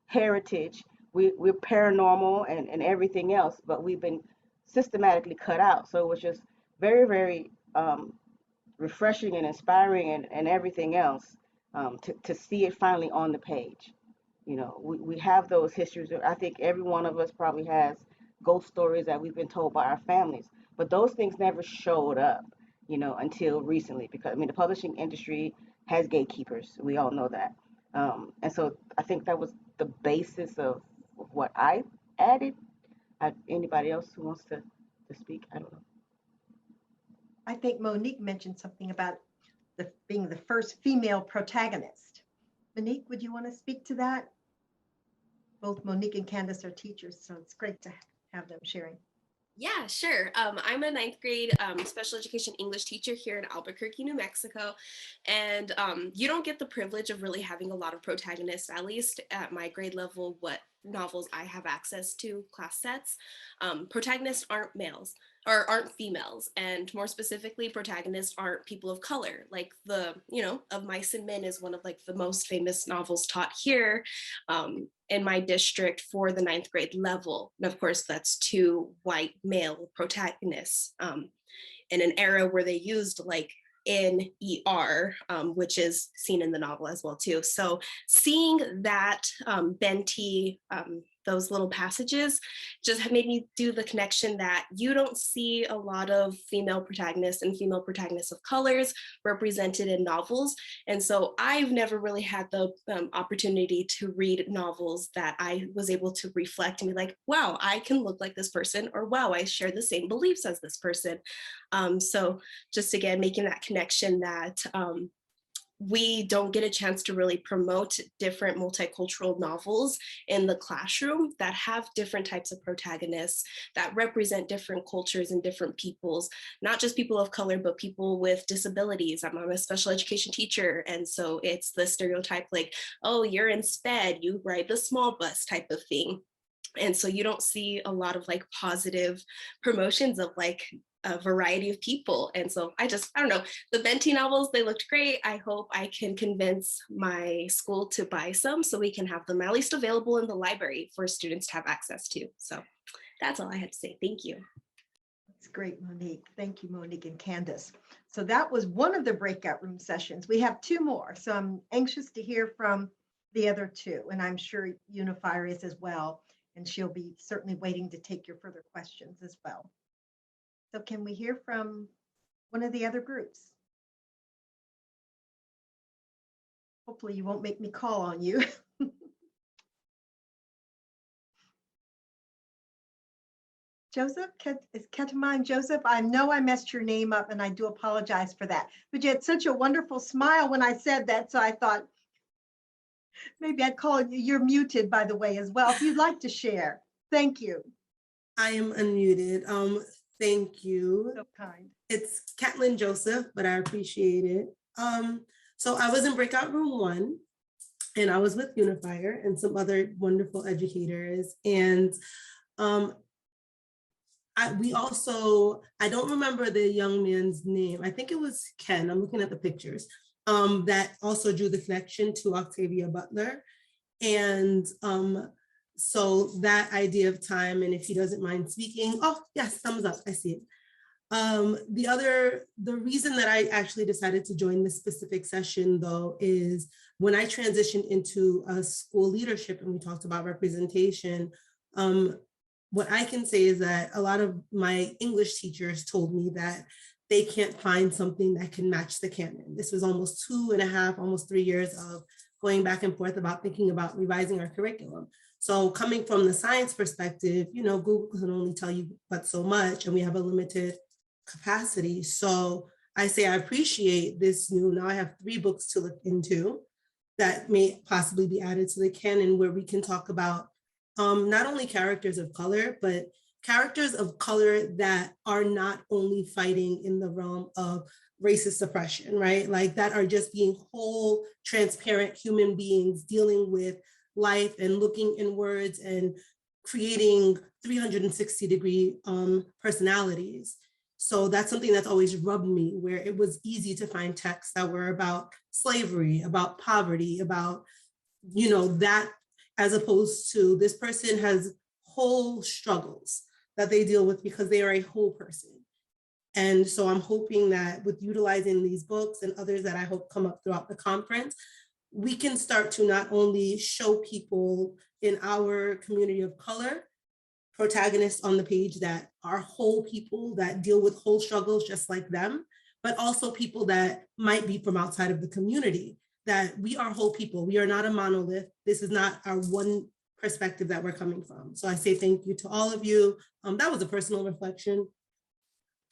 heritage. We're paranormal and everything else, but we've been systematically cut out. So it was just very, very refreshing and inspiring and everything else to see it finally on the page. You know, we have those histories. I think every one of us probably has ghost stories that we've been told by our families, but those things never showed up, you know, until recently, because I mean, the publishing industry has gatekeepers. We all know that. And so I think that was the basis of what I added. Anybody else who wants to speak? I don't know. I think Monique mentioned something about being the first female protagonist. Monique, would you want to speak to that? Both Monique and Candace are teachers, so it's great to have them sharing. Yeah, sure. I'm a 9th grade special education English teacher here in Albuquerque, New Mexico. And you don't get the privilege of really having a lot of protagonists, at least at my grade level, what novels I have access to, class sets. Protagonists aren't males or aren't females, and more specifically, protagonists aren't people of color. Like Of Mice and Men is one of like the most famous novels taught here in my district for the 9th grade level. And of course, that's 2 white male protagonists in an era where they used like NER, which is seen in the novel as well too. So seeing that Benty, those little passages just have made me do the connection that you don't see a lot of female protagonists and female protagonists of colors represented in novels. And so I've never really had the opportunity to read novels that I was able to reflect and be like, wow, I can look like this person, or wow, I share the same beliefs as this person. So just again, making that connection that we don't get a chance to really promote different multicultural novels in the classroom that have different types of protagonists that represent different cultures and different peoples, not just people of color, but people with disabilities. I'm a special education teacher. And so it's the stereotype like, oh, you're in SPED, you ride the small bus type of thing. And so you don't see a lot of like positive promotions of like a variety of people. And so I don't know, the Venti novels, they looked great. I hope I can convince my school to buy some so we can have them at least available in the library for students to have access to. So that's all I had to say. Thank you. That's great, Monique. Thank you, Monique and Candace. So that was one of the breakout room sessions. We have two more. So I'm anxious to hear from the other two, and I'm sure Unifier is as well. And she'll be certainly waiting to take your further questions as well. So can we hear from one of the other groups? Hopefully you won't make me call on you. Joseph, is Ketamine Joseph? I know I messed your name up and I do apologize for that. But you had such a wonderful smile when I said that. So I thought maybe I'd call you. You're muted, by the way, as well. If you'd like to share. Thank you. I am unmuted. Thank you. So kind. It's Catlin Joseph, but I appreciate it. So I was in breakout room 1, and I was with Unifier and some other wonderful educators. And I don't remember the young man's name. I think it was Ken. I'm looking at the pictures. That also drew the connection to Octavia Butler. And so that idea of time, and if he doesn't mind speaking, oh yes, thumbs up, I see it. The reason that I actually decided to join this specific session though, is when I transitioned into a school leadership and we talked about representation, what I can say is that a lot of my English teachers told me that they can't find something that can match the canon. This was almost 2.5, almost 3 years of going back and forth about thinking about revising our curriculum. So coming from the science perspective, Google can only tell you but so much, and we have a limited capacity. So I say I appreciate this now I have 3 books to look into that may possibly be added to the canon, where we can talk about not only characters of color, but characters of color that are not only fighting in the realm of racist oppression, right? Like that are just being whole, transparent human beings dealing with life and looking inwards and creating 360-degree personalities. So that's something that's always rubbed me, where it was easy to find texts that were about slavery, about poverty, about, that, as opposed to this person has whole struggles that they deal with because they are a whole person. And so I'm hoping that with utilizing these books and others that I hope come up throughout the conference, we can start to not only show people in our community of color, protagonists on the page that are whole people that deal with whole struggles just like them, but also people that might be from outside of the community, that we are whole people. We are not a monolith. This is not our one perspective that we're coming from. So I say thank you to all of you. That was a personal reflection.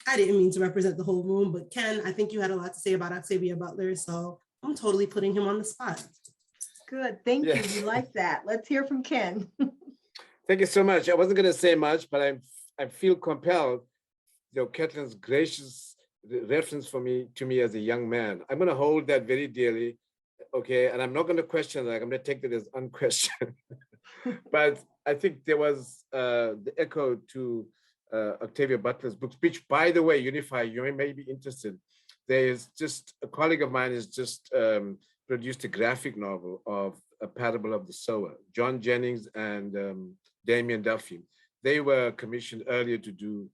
I didn't mean to represent the whole room, but Ken, I think you had a lot to say about Octavia Butler, so I'm totally putting him on the spot. Good, thank you. We like that. Let's hear from Ken. Thank you so much. I wasn't going to say much, but I feel compelled. Catherine's gracious reference to me as a young man. I'm going to hold that very dearly, okay? And I'm not going to question that. I'm going to take that as unquestioned. But I think there was the echo to Octavia Butler's books, which, by the way, Unifier, you may be interested. There is just a colleague of mine has just produced a graphic novel of A Parable of the Sower. John Jennings and Damien Duffy. They were commissioned earlier to do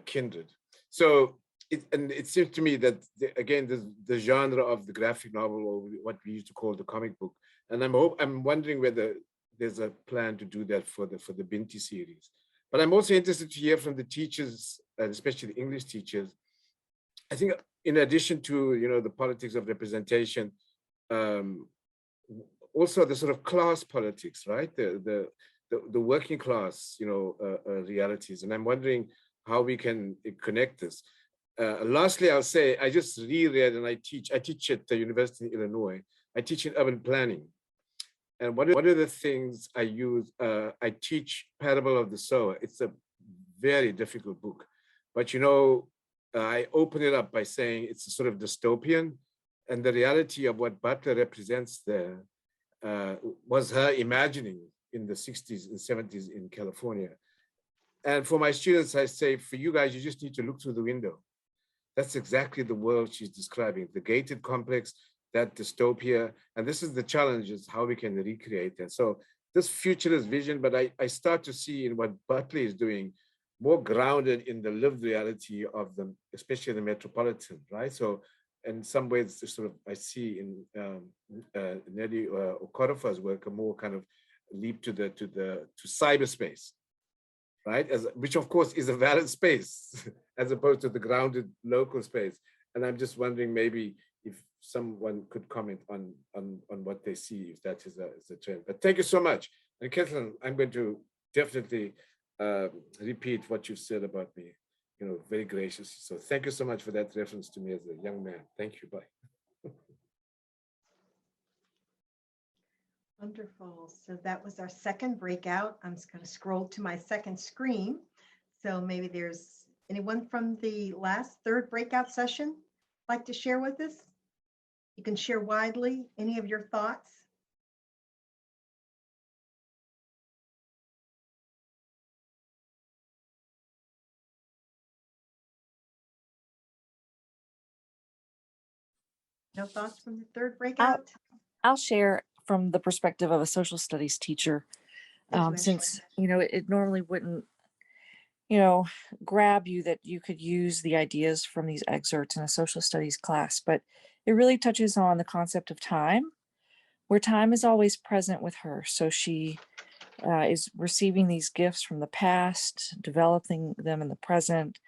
Kindred. So it seems to me that, again, the genre of the graphic novel, or what we used to call the comic book, and I'm wondering whether there's a plan to do that for the Binti series. But I'm also interested to hear from the teachers, and especially the English teachers. I think in addition to the politics of representation, also the sort of class politics, right? The working class, realities. And I'm wondering how we can connect this. Lastly, I'll say, I just reread and I teach at the University of Illinois. I teach in urban planning. And one of the things I use, I teach Parable of the Sower. It's a very difficult book, but you know, I open it up by saying it's a sort of dystopian, and the reality of what Butler represents there was her imagining in the 60s and 70s in California. And for my students, I say, for you guys, you just need to look through the window. That's exactly the world she's describing, the gated complex, that dystopia. And this is the challenge, is how we can recreate that. So this futurist vision, but I start to see in what Butler is doing, more grounded in the lived reality of them, especially the metropolitan, right? So in some ways, sort of, I see in Nelly Okorafa's work, a more kind of leap to cyberspace, right? Which of course is a valid space as opposed to the grounded local space. And I'm just wondering maybe if someone could comment on what they see, if that is a trend. But thank you so much. And Kathleen, I'm going to definitely repeat what you said about me, you know, very gracious. So thank you so much for that reference to me as a young man. Thank you, bye. Wonderful. So that was our second breakout. I'm just going to scroll to my second screen. So maybe there's anyone from the third breakout session like to share with us? You can share widely any of your thoughts. No thoughts from the third breakout? I'll share from the perspective of a social studies teacher, since, you know, it normally wouldn't, you know, grab you that you could use the ideas from these excerpts in a social studies class, but it really touches on the concept of time, where time is always present with her. So she is receiving these gifts from the past, developing them in the present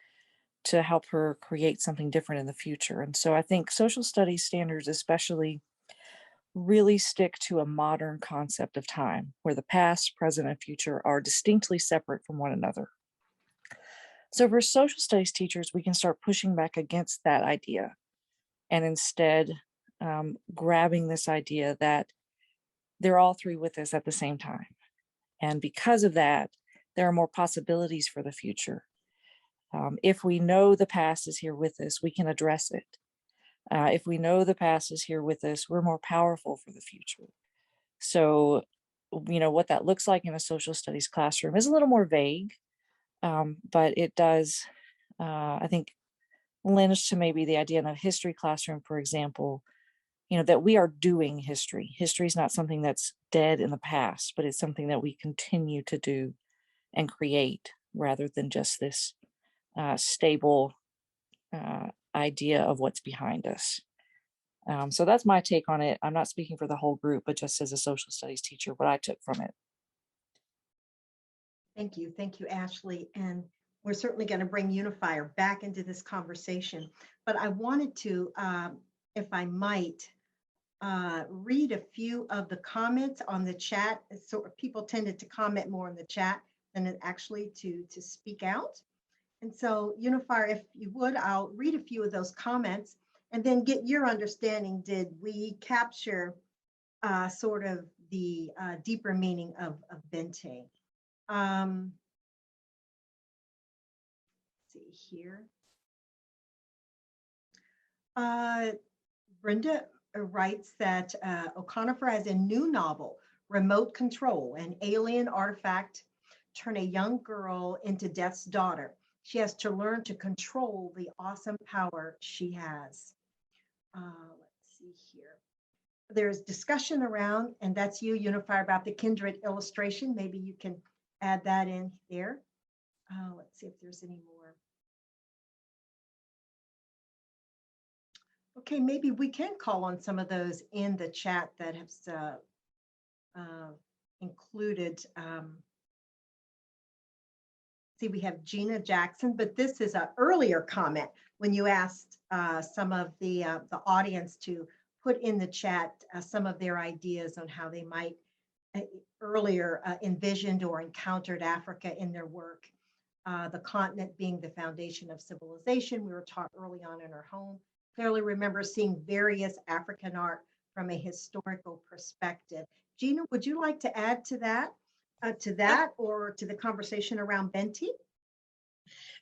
to help her create something different in the future. And so I think social studies standards especially really stick to a modern concept of time, where the past, present, and future are distinctly separate from one another. So for social studies teachers, we can start pushing back against that idea and instead grabbing this idea that they're all three with us at the same time. And because of that, there are more possibilities for the future. If we know the past is here with us, we can address it. If we know the past is here with us, we're more powerful for the future. So, you know, what that looks like in a social studies classroom is a little more vague, but it does, I think, lends to maybe the idea in a history classroom, for example, you know, that we are doing history. History is not something that's dead in the past, but it's something that we continue to do and create, rather than just this stable idea of what's behind us. So that's my take on it. I'm not speaking for the whole group, but just as a social studies teacher, what I took from it. Thank you, Ashley. And we're certainly going to bring Unifier back into this conversation. But I wanted to, if I might, read a few of the comments on the chat. So people tended to comment more in the chat than actually to speak out. And so Unifier, if you would, I'll read a few of those comments and then get your understanding. Did we capture sort of the deeper meaning of Bente? Let's see here. Brenda writes that Okonafor has a new novel, Remote Control, an alien artifact turn a young girl into Death's daughter. She has to learn to control the awesome power she has. Let's see here. There's discussion around, and that's you, Unifier, about the kindred illustration. Maybe you can add that in there. Let's see if there's any more. Okay, maybe we can call on some of those in the chat that have included. See, we have Gina Jackson, but this is an earlier comment when you asked some of the audience to put in the chat some of their ideas on how they might earlier envisioned or encountered Africa in their work. the continent being the foundation of civilization. We were taught early on in our home. Clearly remember seeing various African art from a historical perspective. Gina, would you like to add to that, or to the conversation around Benti?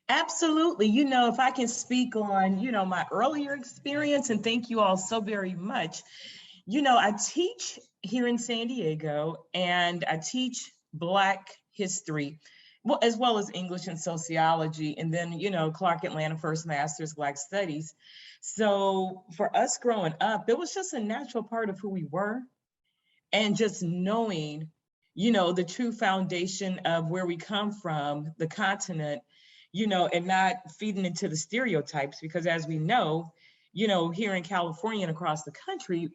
Absolutely. You know, if I can speak on, you know, my earlier experience, and thank you all so very much. You know, I teach here in San Diego, and I teach Black history, well, as well as English and sociology, and then, you know, Clark Atlanta First Masters Black Studies. So for us growing up, it was just a natural part of who we were, and just knowing, you know, the true foundation of where we come from, the continent, you know, and not feeding into the stereotypes, because as we know, you know, here in California and across the country,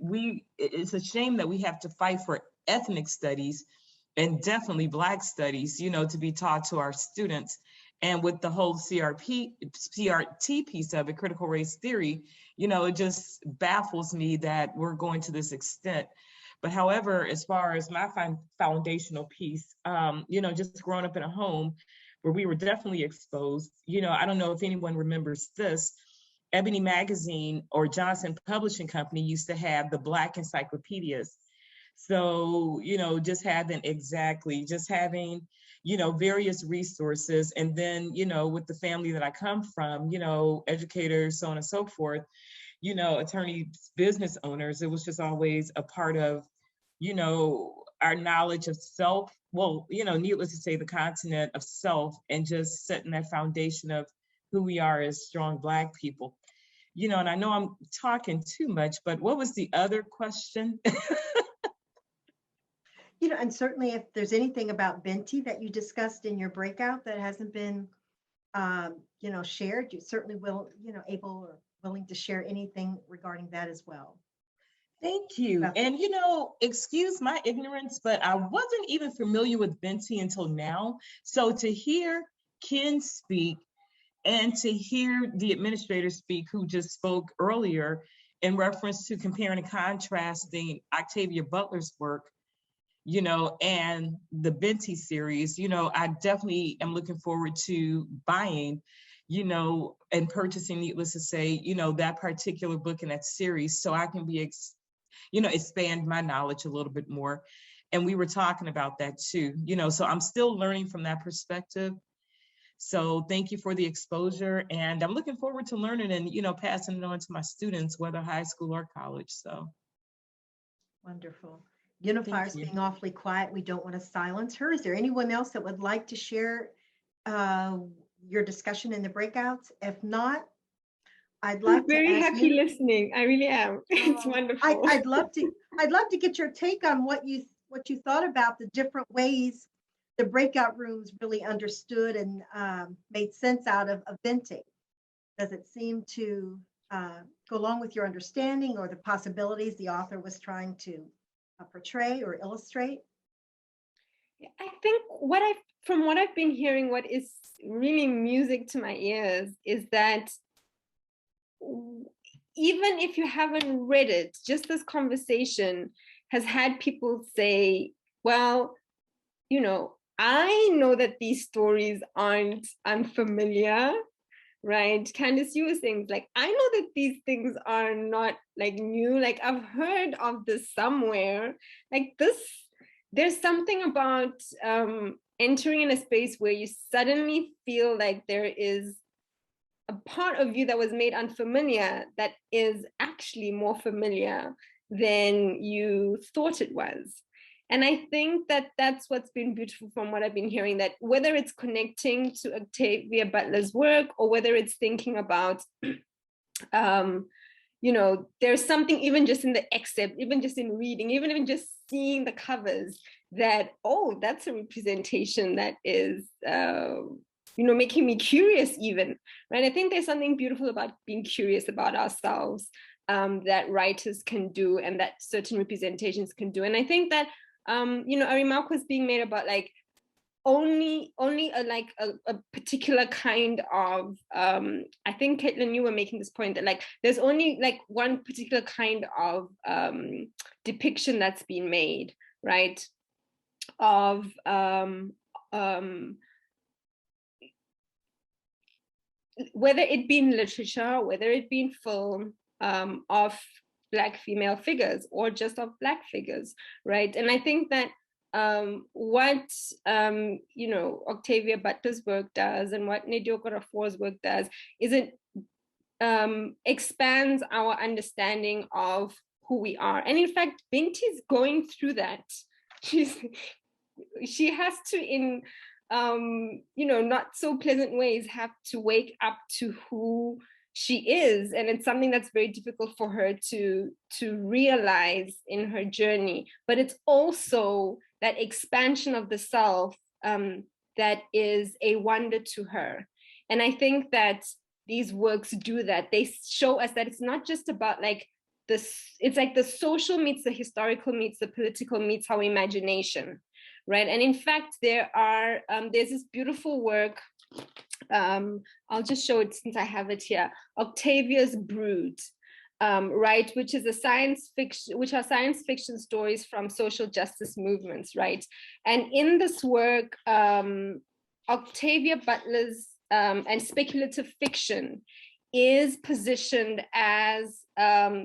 it's a shame that we have to fight for ethnic studies and definitely Black studies, you know, to be taught to our students. And with the whole CRT piece of it, critical race theory, you know, it just baffles me that we're going to this extent. But however, as far as my foundational piece, you know, just growing up in a home where we were definitely exposed, you know, I don't know if anyone remembers this, Ebony Magazine or Johnson Publishing Company used to have the Black encyclopedias. So, you know, just having, you know, various resources. And then, you know, with the family that I come from, you know, educators, so on and so forth, you know, attorneys, business owners, it was just always a part of, you know, our knowledge of self. Well, you know, needless to say, the continent of self, and just setting that foundation of who we are as strong Black people. You know, and I know I'm talking too much, but what was the other question? You know, and certainly if there's anything about Benti that you discussed in your breakout that hasn't been, you know, shared, you certainly will, you know, able or willing to share anything regarding that as well. Thank you. And, you know, excuse my ignorance, but I wasn't even familiar with Benti until now. So to hear Ken speak and to hear the administrator speak, who just spoke earlier in reference to comparing and contrasting Octavia Butler's work, you know, and the Benti series, you know, I definitely am looking forward to buying, you know, and purchasing, needless to say, you know, that particular book in that series, so I can be, you know, expand my knowledge a little bit more. And we were talking about that too, you know, so I'm still learning from that perspective. So thank you for the exposure, and I'm looking forward to learning and, you know, passing it on to my students, whether high school or college. So wonderful. Unifier's being awfully quiet. We don't want to silence her. Is there anyone else that would like to share your discussion in the breakouts? If not, I'd like I'm very happy you, listening. I really am. It's wonderful. I'd love to get your take on what you thought about the different ways the breakout rooms really understood and made sense out of Benti. Does it seem to go along with your understanding or the possibilities the author was trying to portray or illustrate? I think from what I've been hearing, what is really music to my ears is that even if you haven't read it, just this conversation has had people say, well, you know, I know that these stories aren't unfamiliar, right? Candace, you were saying, like, I know that these things are not like new, like I've heard of this somewhere. Like this, there's something about entering in a space where you suddenly feel like there is a part of you that was made unfamiliar that is actually more familiar than you thought it was. And I think that that's what's been beautiful from what I've been hearing, that whether it's connecting to Octavia Butler's work or whether it's thinking about, you know, there's something even just in the excerpt, even just in reading, even just seeing the covers that, oh, that's a representation that is, you know, making me curious even, right? I think there's something beautiful about being curious about ourselves that writers can do and that certain representations can do. And I think that, you know, a remark was being made about like only a particular kind of, I think Caitlin, you were making this point that like, there's only like one particular kind of depiction that's been made, right? Of whether it be in literature, whether it be in film, of Black female figures or just of Black figures, right? And I think that what you know, Octavia Butler's work does and what Nnedi Okorafor's work does is it expands our understanding of who we are. And in fact, Binti's going through that. She has to, in you know, not so pleasant ways, have to wake up to who she is. And it's something that's very difficult for her to realize in her journey. But it's also that expansion of the self that is a wonder to her. And I think that these works do that. They show us that it's not just about like this, it's like the social meets the historical meets the political meets our imagination, right? And in fact, there are, there's this beautiful work, I'll just show it since I have it here, Octavia's Brood, right, which is a science fiction, which are science fiction stories from social justice movements, right? And in this work, Octavia Butler's and speculative fiction is positioned as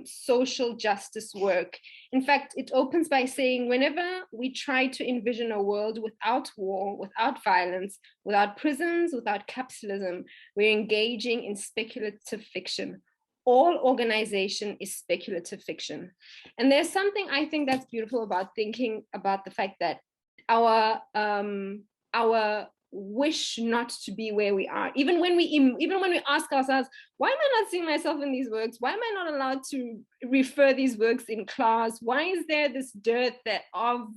social justice work. In fact, it opens by saying, whenever we try to envision a world without war, without violence, without prisons, without capitalism, we're engaging in speculative fiction. All organization is speculative fiction. And there's something I think that's beautiful about thinking about the fact that our wish not to be where we are, even when we ask ourselves, why am I not seeing myself in these works? Why am I not allowed to refer these works in class? Why is there this dearth of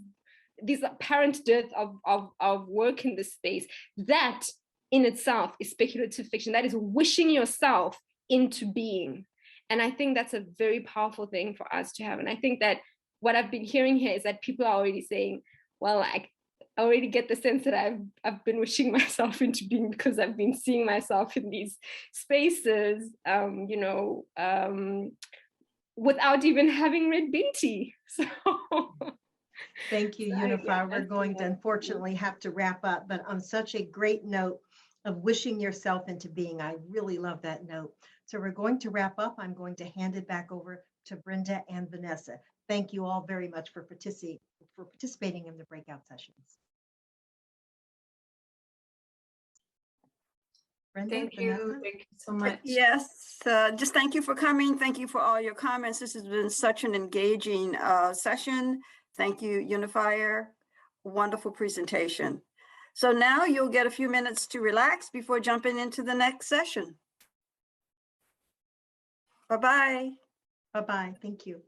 this apparent dearth of work in this space? That in itself is speculative fiction. That is wishing yourself into being. And I think that's a very powerful thing for us to have. And I think that what I've been hearing here is that people are already saying, well, I already get the sense that I've been wishing myself into being, because I've been seeing myself in these spaces, you know, without even having read Binti. So thank you, Unifier. We're going to unfortunately have to wrap up, but on such a great note of wishing yourself into being. I really love that note. So we're going to wrap up. I'm going to hand it back over to Brenda and Vanessa. Thank you all very much for participating in the breakout sessions. Brenda, Thank Vanessa? you so much. Yes, just thank you for coming. Thank you for all your comments. This has been such an engaging session. Thank you, Unifier. Wonderful presentation. So now you'll get a few minutes to relax before jumping into the next session. Bye-bye. Bye-bye. Thank you.